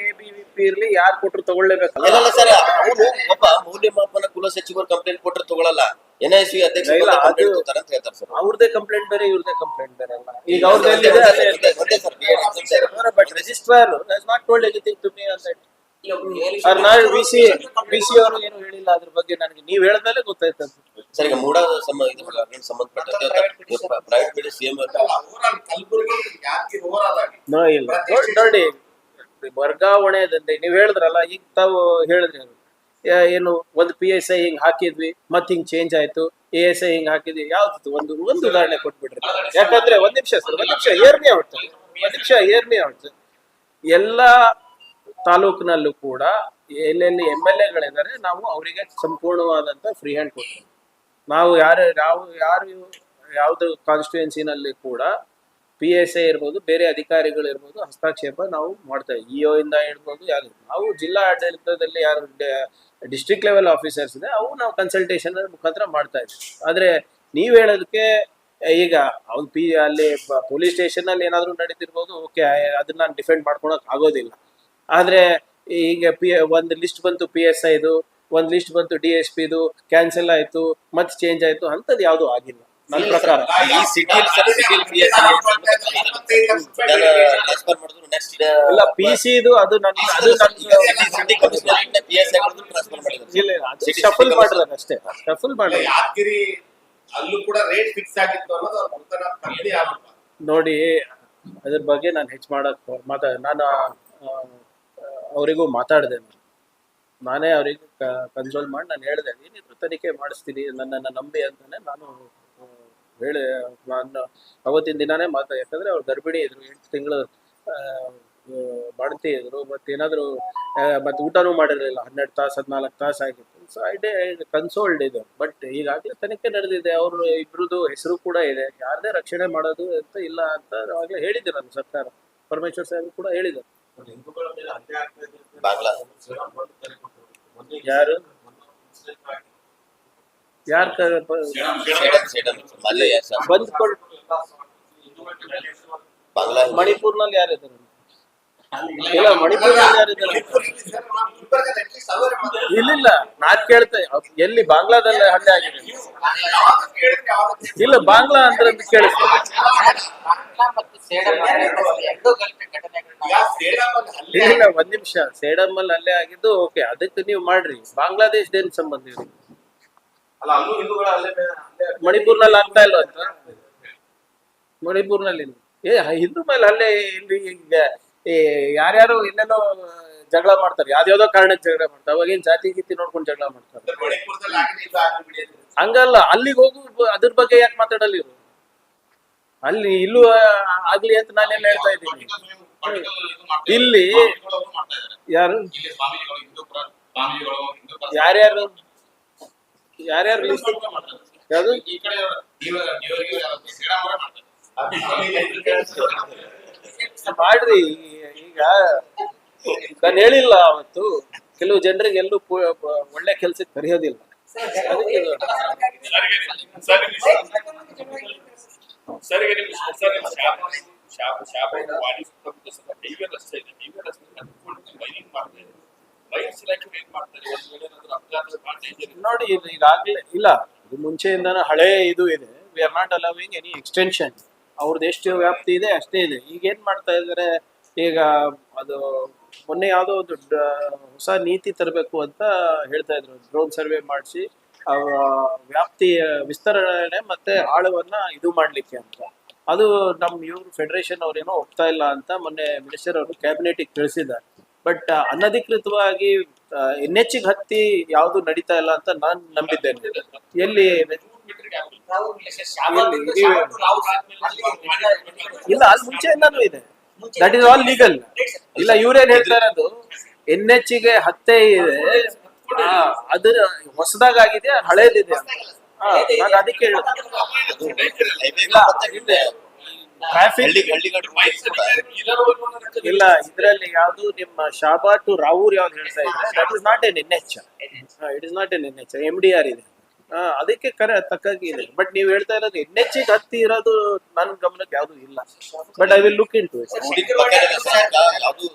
S1: ABVP ಇರ್ಲಿ, ಯಾರು ಕೊಟ್ಟರು ತಗೊಳ್ಳೇಬೇಕಲ್ಲ.
S3: ಇಲ್ಲ ಸರ್, ಅವರು ಒಬ್ಬ ಮೌಲ್ಯಮಾಪನ ಕುಲ ಸಚಿವರು ಕಂಪ್ಲೇಂಟ್ ಕೊಟ್ಟರೆ ತಗೊಳ್ಳಲ್ಲ, NISV ಅಧ್ಯಕ್ಷ ಕಂಪ್ಲೇಂಟ್ ಕೊಡ್ತಾರೆ ಅಂತ ಹೇಳ್ತಾರೆ ಸರ್.
S1: ಅವ್ರದೇ ಕಂಪ್ಲೇಂಟ್ ಬೇರೆ, ಇವ್ರದೇ ಕಂಪ್ಲೇಂಟ್ ಬೇರೆ ಅಲ್ಲ. ಈಗ ಅವ್ರದ್ದು but registrar has not told anything to me on that. ನಾನು VC ಅವರು ಏನು ಹೇಳಿಲ್ಲ ಅದ್ರ ಬಗ್ಗೆ. ನನಗೆ ನೀವ್ ಹೇಳಿದ್ಮೇಲೆ ಗೊತ್ತಾಯ್ತು
S3: ಸರ್. ಈಗ ಮೂಡ ಸಂಬಂಧಪಟ್ಟಂತೆ ಪ್ರೈವೇಟ್ ಬಿಡಿ CM
S1: ಇಲ್ಲ ನೋಡಿ, ವರ್ಗಾವಣೆ ದಂಧೆ ನೀವ್ ಹೇಳಿದ್ರಲ್ಲ, ಈಗ ತಾವು ಹೇಳಿದ್ರಿ ಏನು ಒಂದು PSI ಹಿಂಗ್ ಹಾಕಿದ್ವಿ, ಮತ್ ಹಿಂಗ್ ಚೇಂಜ್ ಆಯ್ತು, ASI ಹಿಂಗ್ ಹಾಕಿದ್ವಿ. ಯಾವ್ದು ಒಂದು ಉದಾಹರಣೆ ಕೊಟ್ಬಿಟ್ರಿ. ಯಾಕಂದ್ರೆ ಒಂದ್ ನಿಮಿಷ ಏರ್ಮಿ ಆಗುತ್ತೆ. ಎಲ್ಲಾ ತಾಲೂಕಿನಲ್ಲೂ ಕೂಡ ಎಲ್ಲೆಲ್ಲಿ MLA ಗಳಿದ್ದಾರೆ, ನಾವು ಅವರಿಗೆ ಸಂಪೂರ್ಣವಾದಂತ ಫ್ರೀ ಹ್ಯಾಂಡ್ ಕೊಡ್ತೀವಿ. ನಾವು ಯಾವ್ದು ಕಾನ್ಸ್ಟಿಟ್ಯೂನ್ಸಿನಲ್ಲಿ ಕೂಡ PSI ಇರ್ಬೋದು, ಬೇರೆ ಅಧಿಕಾರಿಗಳು ಇರ್ಬೋದು, ಹಸ್ತಕ್ಷೇಪ ನಾವು ಮಾಡ್ತಾ ಇದ್ದೀವಿ. EO ಇಂದ ಇರ್ಬೋದು, ಯಾರು ನಾವು ಜಿಲ್ಲಾ ಆಡಳಿತದಲ್ಲಿ ಯಾರು ಡಿಸ್ಟ್ರಿಕ್ಟ್ ಲೆವೆಲ್ ಆಫೀಸರ್ಸ್ ಇದೆ, ಅವು ನಾವು ಕನ್ಸಲ್ಟೇಷನ್ ಮುಖಾಂತರ ಮಾಡ್ತಾ ಇದ್ದೀವಿ. ಆದ್ರೆ ನೀವ್ ಹೇಳೋದಕ್ಕೆ ಈಗ ಅವ್ನು ಅಲ್ಲಿ ಪೊಲೀಸ್ ಸ್ಟೇಷನ್ ಅಲ್ಲಿ ಏನಾದ್ರು ನಡೀತಿರ್ಬೋದು, ಓಕೆ, ಅದನ್ನ ನಾನು ಡಿಫೆಂಡ್ ಮಾಡ್ಕೊಳಕ್ ಆಗೋದಿಲ್ಲ. ಆದ್ರೆ ಈಗ ಒಂದು ಲಿಸ್ಟ್ ಬಂತು PSIದು, ಒಂದ್ ಲಿಸ್ಟ್ ಬಂತು DSPದು, ಕ್ಯಾನ್ಸಲ್ ಆಯ್ತು, ಮತ್ತೆ ಚೇಂಜ್ ಆಯ್ತು, ಅಂತದ್ ಯಾವ್ದು ಆಗಿಲ್ಲ ನನ್ನ ಪ್ರಕಾರ.
S3: ಈ ಸಿಟಿಯಲ್ಲಿ ಟ್ರಾನ್ಸ್ಫರ್ ಮಾಡಿದ್ರು ನೆಕ್ಸ್ಟ್
S1: ಇಲ್ಲ PC-ದು ಅದು ಶಫಲ್ ಮಾಡಿದ್ರೆ ಅಷ್ಟೇ, ಶಫಲ್ ಮಾಡಿದ್ರೆ.
S4: ಯಾದಗಿರಿ ಅಲ್ಲೂ ಕೂಡ ರೇಟ್ ಫಿಕ್ಸ್ ಆಗಿತ್ತು ಅನ್ನೋದು ಅವ್ರ ತಮ್ಮದೇ ಆಗುತ್ತೆ.
S1: ನೋಡಿ, ಅದ್ರ ಬಗ್ಗೆ ನಾನು ಹೆಚ್ಚು ನಾನು ಅವರಿಗೂ ಮಾತಾಡಿದೆ. ನಾನೇ ಅವ್ರಿಗೆ ಕನ್ಸೋಲ್ ಮಾಡಿ ನಾನು ಹೇಳಿದೆ, ಏನಿದ್ರು ತನಿಖೆ ಮಾಡಿಸ್ತೀನಿ, ನನ್ನನ್ನು ನಂಬಿ ಅಂತಾನೆ ನಾನು ನಾನು ಅವತ್ತಿನ ದಿನಾನೇ ಯಾಕಂದ್ರೆ ಅವ್ರು ಗರ್ಭಿಣಿ ಇದ್ರು, 8 ತಿಂಗಳು ಬಾಣತಿ ಇದ್ರು, ಮತ್ತೇನಾದ್ರು ಮತ್ತೆ ಊಟನೂ ಮಾಡಿರಲಿಲ್ಲ, 12 ತಾಸು 14 ತಾಸು ಆಗಿತ್ತು. ಸೊ ಕನ್ಸೋಲ್ಡ್ ಇದೆ. ಬಟ್ ಈಗಾಗಲೇ ತನಿಖೆ ನಡೆದಿದೆ, ಅವರು ಇಬ್ರದ್ದು ಹೆಸರು ಕೂಡ ಇದೆ, ಯಾರದೇ ರಕ್ಷಣೆ ಮಾಡೋದು ಅಂತ ಇಲ್ಲ ಅಂತ ಆವಾಗಲೇ ಹೇಳಿದ್ರು ನಮ್ಮ ಸರ್ಕಾರ. ಪರಮೇಶ್ವರ್ ಸಾಹೇಬ್ ಕೂಡ ಹೇಳಿದ್ದಾರೆ. ಯಾರು ಬಂದ್ಕೊಂಡು ಮಣಿಪುರ್ನಲ್ಲಿ ಯಾರಿದ್ದಾರೆ? ಇಲ್ಲ, ಮಣಿಪುರ್ನಲ್ಲಿ ಯಾರಿದ್ದಾರೆ? ಇಲ್ಲ, ನಾನ್ ಕೇಳ್ತೆ ಎಲ್ಲಿ ಬಾಂಗ್ಲಾದಲ್ಲಿ ಹಲ್ಲೆ ಆಗಿದೆ. ಇಲ್ಲ, ಬಾಂಗ್ಲಾ ಅಂದ್ರೆ ಕೇಳಿಸ್ತೇನೆ. ಇಲ್ಲ, ಒಂದ್ ನಿಮಿಷ, ಸೇಡಂ ಅಲ್ಲಿ ಹಲ್ಲೆ ಆಗಿದ್ದು ಓಕೆ, ಅದಕ್ಕೆ ನೀವು ಮಾಡ್ರಿ. ಬಾಂಗ್ಲಾದೇಶದ ಏನ್ ಸಂಬಂಧ ಇರುತ್ತೆ?
S4: ಅಲ್ಲ ಅಲ್ಲೂ ಹಿಂದೂಗಳ ಅಲ್ಲೇ
S1: ಮಣಿಪುರ್ನಲ್ಲಿ ಆಗ್ತಾ ಇಲ್ಲ ಅಂತ ಮಣಿಪುರ್ನಲ್ಲಿ ಹಿಂದೂ ಮೇಲೆ ಹಲ್ಲೆ ಇಲ್ಲಿ ಈಗ ಈ ಯಾರ್ಯಾರು ಇಲ್ಲೆಲ್ಲೋ ಜಗಳ ಮಾಡ್ತಾರೆ ಯಾವ್ದಾವ್ದೋ ಕಾರಣಕ್ಕೆ ಜಗಳ ಮಾಡ್ತಾರೆ ಅವಾಗೇನ್ ಜಾತಿ ಗೀತಿ ನೋಡ್ಕೊಂಡು ಜಗಳ ಮಾಡ್ತಾರೆ
S4: ಮಣಿಪುರದಲ್ಲಿ ಆಗಿದೆ ಇದು ಆಗ್ಲಿ ಬಿಡಿ ಅಂತ.
S1: ಹಂಗಲ್ಲ ಅಲ್ಲಿಗೆ ಹೋಗು ಅದ್ರ ಬಗ್ಗೆ ಯಾಕೆ ಮಾತಾಡಲ್ಲ ಇವ್ರು ಅಲ್ಲಿ ಇಲ್ಲೂ ಆಗ್ಲಿ ಅಂತ ನಾನೆಲ್ಲ ಹೇಳ್ತಾ ಇದ್ದೀನಿ ಇಲ್ಲಿ ಯಾರು ಯಾರ್ಯಾರು ಯಾರ್ಯಾರು list? ಯಾವ್ದು
S4: ಈ ಕಡೆ ಶ್ರೀರಾಮರೇ
S1: ಮಾಡ್ರಿ ಈಗ ನಾನು ಹೇಳಿಲ್ಲ ಅವತ್ತು ಕೆಲವು ಜನರಿಗೆ ಎಲ್ಲೂ ಒಳ್ಳೆ ಕೆಲ್ಸಕ್ಕೆ ಕರೆಯೋದಿಲ್ಲ ಅದಕ್ಕೆ ಇದು.
S7: ಸರ್ ಈಗ ನಿಮ್ ಸರ್ ಶಾಪ ವಾಣಿ ಸುತ್ತಮುತ್ತ ಸ್ವಲ್ಪ ಹೈವೇ ರಸ್ತೆ ಇದೆ ಹೈವೇ ರಸ್ತೆ ಕಟ್ಕೊಂಡು ಬೈಲಿಂಗ್ ಮಾಡ್ತಾ ಇದೆ ಬೈಕ್ಸ್ ಇಲಾಖೆ ಏನ್ ಮಾಡ್ತಾರೆ ಒಂದ್ ವೇಳೆ ಏನಾದ್ರು ಅಪಘಾತ ಡೇಂಜರ್
S1: ನೋಡಿ ಇದು ಈಗಾಗ್ಲೇ ಇಲ್ಲ ಇದು ಮುಂಚೆಯಿಂದಾನು ಹಳೆ ಇದು ಇದೆ we are not allowing any extension ಅವ್ರದ್ದು ಎಷ್ಟು ವ್ಯಾಪ್ತಿ ಇದೆ ಅಷ್ಟೇ ಇದೆ ಈಗ ಏನ್ ಮಾಡ್ತಾ ಇದಾರೆ ಈಗ ಅದು ಮೊನ್ನೆ ಯಾವುದೋ ಒಂದು ಹೊಸ ನೀತಿ ತರಬೇಕು ಅಂತ ಹೇಳ್ತಾ ಇದ್ರು ಡ್ರೋನ್ ಸರ್ವೆ ಮಾಡಿಸಿ ವ್ಯಾಪ್ತಿಯ ವಿಸ್ತರಣೆ ಮತ್ತೆ ಆಳವನ್ನ ಇದು ಮಾಡ್ಲಿಕ್ಕೆ ಅಂತ ಅದು ನಮ್ ಇವ್ರು ಫೆಡರೇಷನ್ ಅವ್ರೇನೋ ಒಪ್ತಾ ಇಲ್ಲ ಅಂತ ಮೊನ್ನೆ ಮಿನಿಸ್ಟರ್ ಅವರು ಕ್ಯಾಬಿನೆಟ್ ತಿಳಿಸಿದ್ದಾರೆ ಬಟ್ ಅನಧಿಕೃತವಾಗಿ NH ಹತ್ತಿ ಯಾವ್ದು ನಡೀತಾ ಇಲ್ಲ ಅಂತ ನಾನ್ ನಂಬಿದ್ದೇನೆ ಎಲ್ಲಿ ಇಲ್ಲ ಅಲ್ಲಿ ಮುಂಚೆಯಿಂದಾನು ಇದೆ ದಟ್ ಇಸ್ ಆಲ್ ಲೀಗಲ್ ಇಲ್ಲ ಇವ್ರೇನ್ ಹೇಳ್ತಾ ಇರೋದು NH ಗೆ ಹತ್ತೆ ಇದೆ ಅದ್ರ ಹೊಸದಾಗ ಆಗಿದೆ ಹಳೇದಿದೆ ನಾನು ಅದಕ್ಕೆ ಟ್ರಾಫಿಕ್ ಇಲ್ಲ ಇದ್ರಲ್ಲಿ ಯಾವ್ದು ನಿಮ್ಮ ಶಾಬಾ ಟು ರಾವೂರ್ ಯಾವ್ದು ಹೇಳ್ತಾ ಇದ್ರೆ that is not an NH it is not an NH MDR ಇದೆ ಅದಕ್ಕೆ ತಕ್ಕಾಗಿ ಇದೆ ಬಟ್ ನೀವ್ ಹೇಳ್ತಾ ಇರೋದು NH ಗೆ ಹತ್ತಿ ಇರೋದು ನನ್ ಗಮನಕ್ಕೆ ಯಾವ್ದು ಇಲ್ಲ but I will look into
S3: ಯಾವ್ದು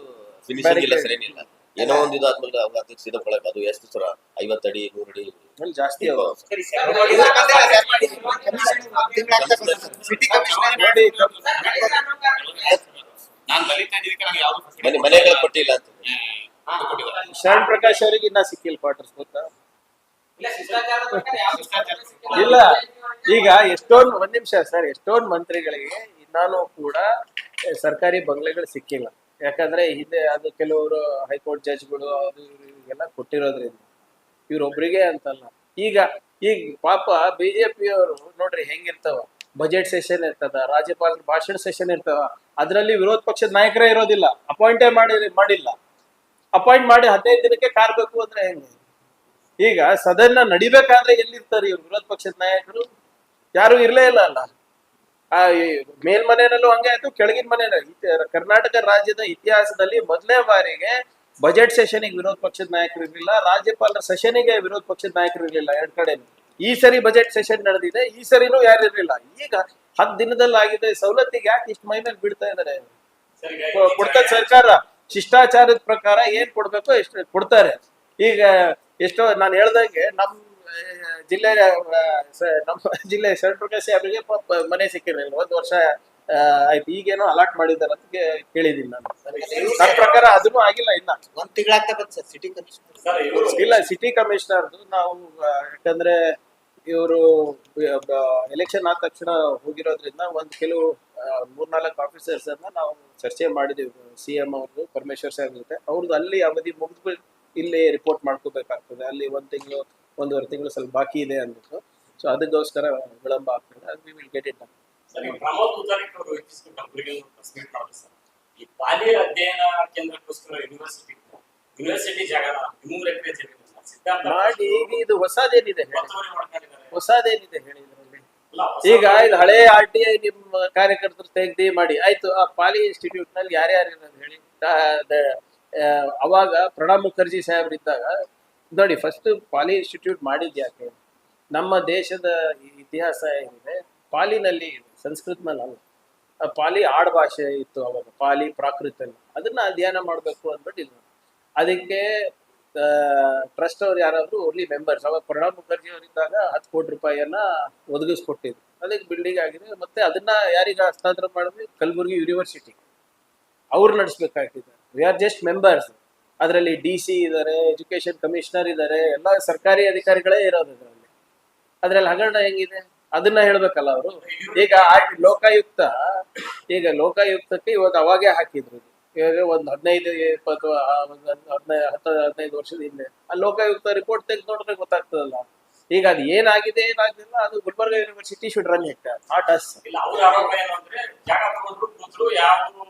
S3: ಫಿನಿಶಿಂಗ್ ಇಲ್ಲ ಸರಿನಿಲ್ಲ ಏನೋ ಒಂದು ಇದು ಆದ್ಮೇಲೆ ಅದಕ್ಕೆ ಸೀದಾ ಕೊಳಕ್ ಅದು ಎಷ್ಟು ಸರ 50 ಅಡಿ 100 ಅಡಿ
S1: ಅಲ್ಲಿ ಜಾಸ್ತಿ
S2: ಸಿಟಿ ಕಮಿಷನರ್
S1: ನೋಡಿ
S7: ನಾನ್ ಬಲಿತಾ ಇದ್ದಿದ್ದಕ್ಕೆ ನಂಗೆ ಯಾವ್ದು
S3: ಮನೆಗಳ ಕೊಟ್ಟಿಲ್ಲ ಅಂತ
S1: ಶರಣ್ ಪ್ರಕಾಶ್ ಅವರಿಗೆ ಇನ್ನ ಸಿಕ್ಕಿಲ್ಲ ಕ್ವಾರ್ಟರ್ಸ್ ಗೊತ್ತಾ
S5: ಇಲ್ಲ ಶಿಷ್ಟಾಚಾರದ ಪ್ರಕಾರ ಯಾವ ಶಿಷ್ಟಾಚಾರ ಸಿಕ್ಕಿಲ್ಲ.
S1: ಇಲ್ಲ ಈಗ ಎಷ್ಟೊಂದು ಒಂದ್ ನಿಮಿಷ ಸರ್ ಎಷ್ಟೊಂದು ಮಂತ್ರಿಗಳಿಗೆ ಇನ್ನಾನು ಕೂಡ ಸರ್ಕಾರಿ ಬಂಗ್ಲೆಗಳು ಸಿಕ್ಕಿಲ್ಲ ಯಾಕಂದ್ರೆ ಹಿಂದೆ ಅದು ಕೆಲವರು ಹೈಕೋರ್ಟ್ ಜಡ್ಜ್ಗಳು ಅದು ಇವ್ರಿಗೆಲ್ಲ ಕೊಟ್ಟಿರೋದ್ರಿಂದ ಇವ್ರೊಬ್ರಿಗೆ ಅಂತಲ್ಲ ಈಗ ಪಾಪ ಬಿಜೆಪಿ ಅವರು ನೋಡ್ರಿ ಹೆಂಗಿರ್ತಾವ ಬಜೆಟ್ ಸೆಷನ್ ಇರ್ತದ ರಾಜ್ಯಪಾಲರ ಭಾಷಣ ಸೆಷನ್ ಇರ್ತವ ಅದ್ರಲ್ಲಿ ವಿರೋಧ ಪಕ್ಷದ ನಾಯಕರೇ ಇರೋದಿಲ್ಲ ಅಪಾಯಿಂಟೇ ಮಾಡಿಲ್ಲ ಅಪಾಯಿಂಟ್ ಮಾಡಿ 15 ದಿನಕ್ಕೆ ಕಾರ್ಬೇಕು ಅಂದ್ರೆ ಹೆಂಗೆ ಈಗ ಸದನ ನಡಿಬೇಕಾದ್ರೆ ಎಲ್ಲಿರ್ತಾರೆ ಇವ್ರು ವಿರೋಧ ಪಕ್ಷದ ನಾಯಕರು ಯಾರು ಇರ್ಲೇ ಇಲ್ಲ ಅಲ್ಲ ಆ ಮೇಲ್ಮನೆಯಲ್ಲೂ ಹಂಗೆ ಆಯ್ತು ಕೆಳಗಿನ ಮನೆಯಲ್ಲಿ ಕರ್ನಾಟಕ ರಾಜ್ಯದ ಇತಿಹಾಸದಲ್ಲಿ ಮೊದಲನೇ ಬಾರಿಗೆ ಬಜೆಟ್ ಸೆಷನ್ಗೆ ವಿರೋಧ ಪಕ್ಷದ ನಾಯಕರು ಇರ್ಲಿಲ್ಲ ರಾಜ್ಯಪಾಲರ ಸೆಷನ್ಗೆ ವಿರೋಧ ಪಕ್ಷದ ನಾಯಕರು ಇರ್ಲಿಲ್ಲ ಎರಡ್ ಕಡೆ ಈ ಸರಿ ಬಜೆಟ್ ಸೆಷನ್ ನಡೆದಿದೆ ಈ ಸರಿನೂ ಯಾರು ಇರ್ಲಿಲ್ಲ ಈಗ 10 ದಿನದಲ್ಲಿ ಆಗಿದೆ ಸವಲತ್ತಿಗೆ ಯಾಕೆ ಇಷ್ಟು ಮೈ ಮೇಲೆ ಬಿಡ್ತಾ ಇದಾರೆ ಕೊಡ್ತದೆ ಸರ್ಕಾರ ಶಿಷ್ಟಾಚಾರದ ಪ್ರಕಾರ ಏನ್ ಕೊಡ್ಬೇಕೋ ಎಷ್ಟು ಕೊಡ್ತಾರೆ ಈಗ ಎಷ್ಟೋ ನಾನು ಹೇಳ್ದಂಗೆ ನಮ್ಮ ಜಿಲ್ಲೆ ಶರಣ್ ಪ್ರಕಾಶ್ ಅವರಿಗೆ ಮನೆ ಸಿಕ್ಕಿರಲಿಲ್ಲ 1 ವರ್ಷ ಆಯ್ತು ಈಗೇನೋ ಅಲಾಟ್ ಮಾಡಿದಾರೆ ಅಂತ ಕೇಳಿದೀನಿ ನಾನು ನನ್ನ ಪ್ರಕಾರ ಅದನ್ನು ಆಗಿಲ್ಲ ಇನ್ನ
S2: 1 ತಿಂಗಳಾಗ್ತಾ ಬಂತು ಸರ್ ಸಿಟಿ ಕಮಿಷನರ್
S1: ಇಲ್ಲ ಸಿಟಿ ಕಮಿಷನರ್ದು ನಾವು ಯಾಕಂದ್ರೆ ಇವರು ಎಲೆಕ್ಷನ್ ಆದ ತಕ್ಷಣ ಹೋಗಿರೋದ್ರಿಂದ ಒಂದು ಕೆಲವು 3-4 ಆಫೀಸರ್ಸ್ ಅನ್ನ ನಾವು ಚರ್ಚೆ ಮಾಡಿದೀವಿ CM ಅವ್ರದ್ದು ಪರಮೇಶ್ವರ್ ಸಾಹೇಬ್ ಜೊತೆ ಅವ್ರದ್ದು ಅಲ್ಲಿ ಅವಧಿ ಮುಗಿದ್ಬಿಟ್ಟು ಇಲ್ಲಿ ರಿಪೋರ್ಟ್ ಮಾಡ್ಕೋಬೇಕಾಗ್ತದೆ ಅಲ್ಲಿ 1 ತಿಂಗಳು 1.5 ತಿಂಗಳು ಸ್ವಲ್ಪ ಬಾಕಿ ಇದೆ ಅಂದ್ಬಿಟ್ಟು ಸೊ ಅದಕ್ಕೋಸ್ಕರ ವಿಳಂಬ ಆಗ್ತದೆ ಅದು we will get it done.
S7: Pramod Mutalik ಅವರು ಇತ್ತೀಚೆಗೆ ಕಂಪನಿಗೆ ಪ್ರೆಸ್ಮೆಂಟ್ ಮಾಡಿದ್ರು ಸರ್ ಈ ಬಾಲ್ಯ ಅಧ್ಯಯನ ಕೇಂದ್ರಕ್ಕೋಸ್ಕರ ಯೂನಿವರ್ಸಿಟಿ ಜಾಗ 3 ಎಕರೆ ಜಮೀನು ಸಿದ್ಧಾಂತ
S1: ಮಾಡಿ ಈಗ ಇದು ಹೊಸದೇನಿದೆ
S7: ಒತ್ತುವರಿ ಮಾಡ್ಕೊಂಡಿದ್ದಾರೆ.
S1: ಹೊಸದೇನಿದೆ ಹೇಳಿ ಇದರಲ್ಲಿ
S7: ಅಲ್ಲ, ಹೊಸ-
S1: ಈಗ ಇದು ಹಳೆ RTI ನಿಮ್ಮ ಕಾರ್ಯಕರ್ತರು ತೆಗ್ದು ಮಾಡಿ ಆಯ್ತು ಆ ಪಾಲಿ ಇನ್ಸ್ಟಿಟ್ಯೂಟ್ ನಲ್ಲಿ ಯಾರ್ಯಾರು ಇರೋದು ಹೇಳಿ ಅವಾಗ ಪ್ರಣಬ್ ಮುಖರ್ಜಿ ಸಾಹೇಬ್ರಿದ್ದಾಗ ನೋಡಿ ಫಸ್ಟ್ ಪಾಲಿ ಇನ್ಸ್ಟಿಟ್ಯೂಟ್ ಮಾಡಿದ್ಯಾಕೆ ನಮ್ಮ ದೇಶದ ಇತಿಹಾಸ ಏನಿದೆ ಪಾಲಿನಲ್ಲಿ ಸಂಸ್ಕೃತನಲ್ಲಿ ಅಲ್ಲ ಪಾಲಿ ಆಡ್ಭಾಷೆ ಇತ್ತು ಅವಾಗ ಪಾಲಿ ಪ್ರಾಕೃತ ಅದನ್ನ ಅಧ್ಯಯನ ಮಾಡಬೇಕು ಅಂದ್ಬಿಟ್ಟು ಇಲ್ಲ ಅದಕ್ಕೆ ಟ್ರಸ್ಟ್ ಅವ್ರು ಯಾರಾದ್ರು ಓನ್ಲಿ ಮೆಂಬರ್ಸ್ ಅವಾಗ ಪ್ರಣಬ್ ಮುಖರ್ಜಿ ಅವರಿದ್ದಾಗ 10 ಕೋಟಿ ರೂಪಾಯಿಯನ್ನ ಒದಗಿಸ್ಕೊಟ್ಟಿದ್ರು ಅದಕ್ಕೆ ಬಿಲ್ಡಿಂಗ್ ಆಗಿದೆ ಮತ್ತೆ ಅದನ್ನ ಯಾರಿಗೆ ಹಸ್ತಾಂತರ ಮಾಡಿದ್ವಿ ಕಲಬುರ್ಗಿ ಯೂನಿವರ್ಸಿಟಿ ಅವ್ರು ನಡೆಸ್ಬೇಕಾಗ್ತಿದೆ ವಿ ಆರ್ ಜಸ್ಟ್ ಮೆಂಬರ್ಸ್ ಅದರಲ್ಲಿ DC ಇದ್ದಾರೆ ಎಜುಕೇಶನ್ ಕಮಿಷನರ್ ಇದ್ದಾರೆ ಎಲ್ಲ ಸರ್ಕಾರಿ ಅಧಿಕಾರಿಗಳೇ ಇರೋದು ಇದರಲ್ಲಿ ಅದ್ರಲ್ಲಿ ಹಗರಣ ಹೆಂಗಿದೆ ಅದನ್ನ ಹೇಳ್ಬೇಕಲ್ಲ ಅವರು. ಈಗ ಲೋಕಾಯುಕ್ತಕ್ಕೆ ಇವತ್ತು ಅವಾಗೇ ಹಾಕಿದ್ರು. ಇವಾಗ ಒಂದು 15-20 15 ವರ್ಷದ ಹಿಂದೆ ಆ ಲೋಕಾಯುಕ್ತ ರಿಪೋರ್ಟ್ ತೆಗೆದು ನೋಡಿದ್ರೆ ಗೊತ್ತಾಗ್ತದಲ್ಲ. ಈಗ ಅದು ಏನಾಗಿದೆ ಏನಾಗಿಲ್ಲ, ಅದು Gulbarga university should run it, not us.
S8: ಇಲ್ಲ, ಅವ್ರ ಆರೋಪ ಏನು ಅಂದ್ರೆ ಜಾಗ ತಗೊಂಡ್ರು ಕೂತ್ರು ಯಾವ್ದು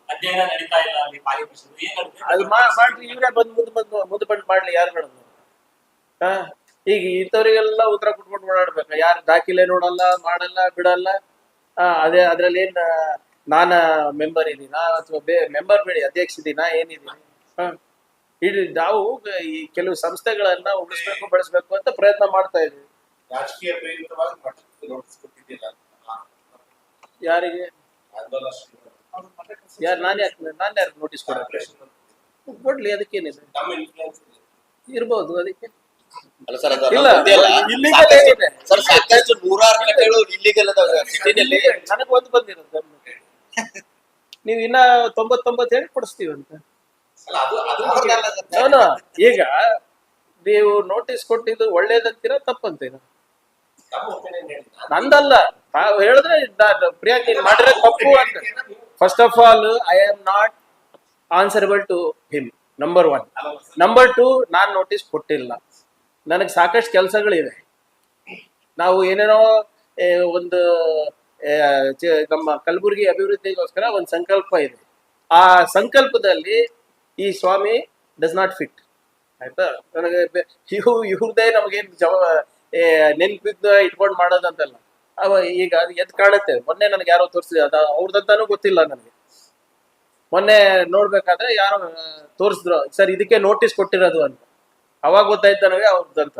S8: ಅಧ್ಯಯನ ನಡೀತಾ ಇಲ್ಲ ಅಲ್ಲಿ ಪಾಲಿಕೇಶನ್
S1: ಅದು ಮಾಡ್ಲಿ, ಇವರೇ ಮುಂದೆ ಬಂದು ಮಾಡ್ಲಿ, ಯಾರು ಬೇಡ. ಈಗ ಇಂಥವ್ರಿಗೆಲ್ಲ ಉತ್ತರ ಕೊಟ್ಕೊಂಡು ಓಡಾಡ್ಬೇಕು. ಯಾರು ದಾಖಲೆ ನೋಡಲ್ಲ, ಮಾಡಲ್ಲ, ಬಿಡಲ್ಲ. ಅದೇ ಅದ್ರಲ್ಲಿ ಏನ್ ನಾನ ಮೆಂಬರ್ ಇದೀನಾ ಅಥವಾ ಮೆಂಬರ್ ಬೇಡಿ ಅಧ್ಯಕ್ಷ ಇದೀನಾ ಏನಿದೀನಿ? ಇಡೀ ನಾವು ಈ ಕೆಲವು ಸಂಸ್ಥೆಗಳನ್ನ ಉಳಿಸ್ಬೇಕು ಬೆಳೆಸ್ಬೇಕು ಅಂತ ಪ್ರಯತ್ನ ಮಾಡ್ತಾ ಇದೀವಿ.
S4: ರಾಜಕೀಯ ಪ್ರೇರಿತವಾಗಿ ಮಠಕ್ಕೆ ನೋಟಿಸ್ ಕೊಟ್ಟಿದ್ದಿಲ್ಲ.
S1: ಯಾರಿಗೆ? ಯಾರು? ನಾನು ಯಾರು ನೋಟಿಸ್ ಕೊಡ್ಲಿ? ಅದಕ್ಕೇನಿದೆ,
S4: ನಮ್ಮ ಇನ್ಫ್ಲೂಯೆನ್ಸ್
S1: ಇರ್ಬೋದು ಅದಕ್ಕೆ.
S3: ಅಲ್ಲ ಸರ್, ಅದು
S1: ಇಲ್ಲ, illegal ಏನಿದೆ?
S3: ಸರ್ ಸಾಕಷ್ಟು 106 ಕಟ್ಟೆಗಳು ಇಲ್ಲಿಗಲ್ ಅದಾವ ಸಿಟಿನಲ್ಲಿ.
S1: ನನಗೆ ಒಂದು ಬಂದಿರುತ್ತೆ, ನೀವು ಇನ್ನ 99 ಹೇಳಿ ಕೊಡಿಸ್ತೀವಿ ಅಂತ. ಈಗ ನೀವು ನೋಟಿಸ್ ಕೊಟ್ಟಿದ್ದು ಒಳ್ಳೇದಂತೀರಾ ತಪ್ಪಂತೀರಾ? ನಂದಲ್ಲ, ತಾವು ಹೇಳಿದ್ರೆ ಪ್ರಿಯಾಂಕ್ ಮಾಡಿದ್ರೆ ತಪ್ಪು ಅಂತ. First of all, I am not answerable to him, number 1. Number 2, ನಾನ್ ನೋಟಿಸ್ ಕೊಟ್ಟಿಲ್ಲ. ನನಗೆ ಸಾಕಷ್ಟು ಕೆಲಸಗಳಿವೆ. ನಾವು ಏನೇನೋ ಒಂದು ನಮ್ಮ ಕಲಬುರಗಿ ಅಭಿವೃದ್ಧಿಗೋಸ್ಕರ ಒಂದು ಸಂಕಲ್ಪ ಇದೆ. ಆ ಸಂಕಲ್ಪದಲ್ಲಿ ಈ ಸ್ವಾಮಿ ಡಸ್ ನಾಟ್ ಫಿಟ್, ಆಯ್ತಾ? ನನಗೆ ಇವ್ರದೇ ನಮಗೇನು ನೆನ್ಪಿದ್ದ ಇಟ್ಕೊಂಡು ಮಾಡೋದಂತಲ್ಲ. ಈಗ ಎದ್ ಕಾಣುತ್ತೆ. ಮೊನ್ನೆ ನನಗೆ ಯಾರೋ ತೋರಿಸಿದೆ, ಅದ ಅವ್ರದಂತಾನು ಗೊತ್ತಿಲ್ಲ ನನಗೆ. ಮೊನ್ನೆ ನೋಡ್ಬೇಕಾದ್ರೆ ಯಾರೋ ತೋರಿಸಿದ್ರು, ಸರ್ ಇದಕ್ಕೆ ನೋಟಿಸ್ ಕೊಟ್ಟಿರೋದು ಅಂತ. ಅವಾಗ ಗೊತ್ತಾಯ್ತು ನನಗೆ ಅವ್ರದಂತ.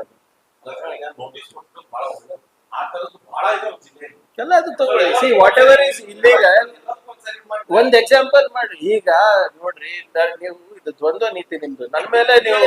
S1: ಎಲ್ಲ ಅದು ತಗೊಳ್ಳಿ. See what ever is illegal, ಒಂದ್ ಎಕ್ಸಾಂಪಲ್ ಮಾಡಿ. ಈಗ ನೋಡ್ರಿ, ನೀವು ಇದು ದ್ವಂದ್ವ ನೀತಿ ನಿಮ್ದು. ನನ್ನ ಮೇಲೆ ನೀವು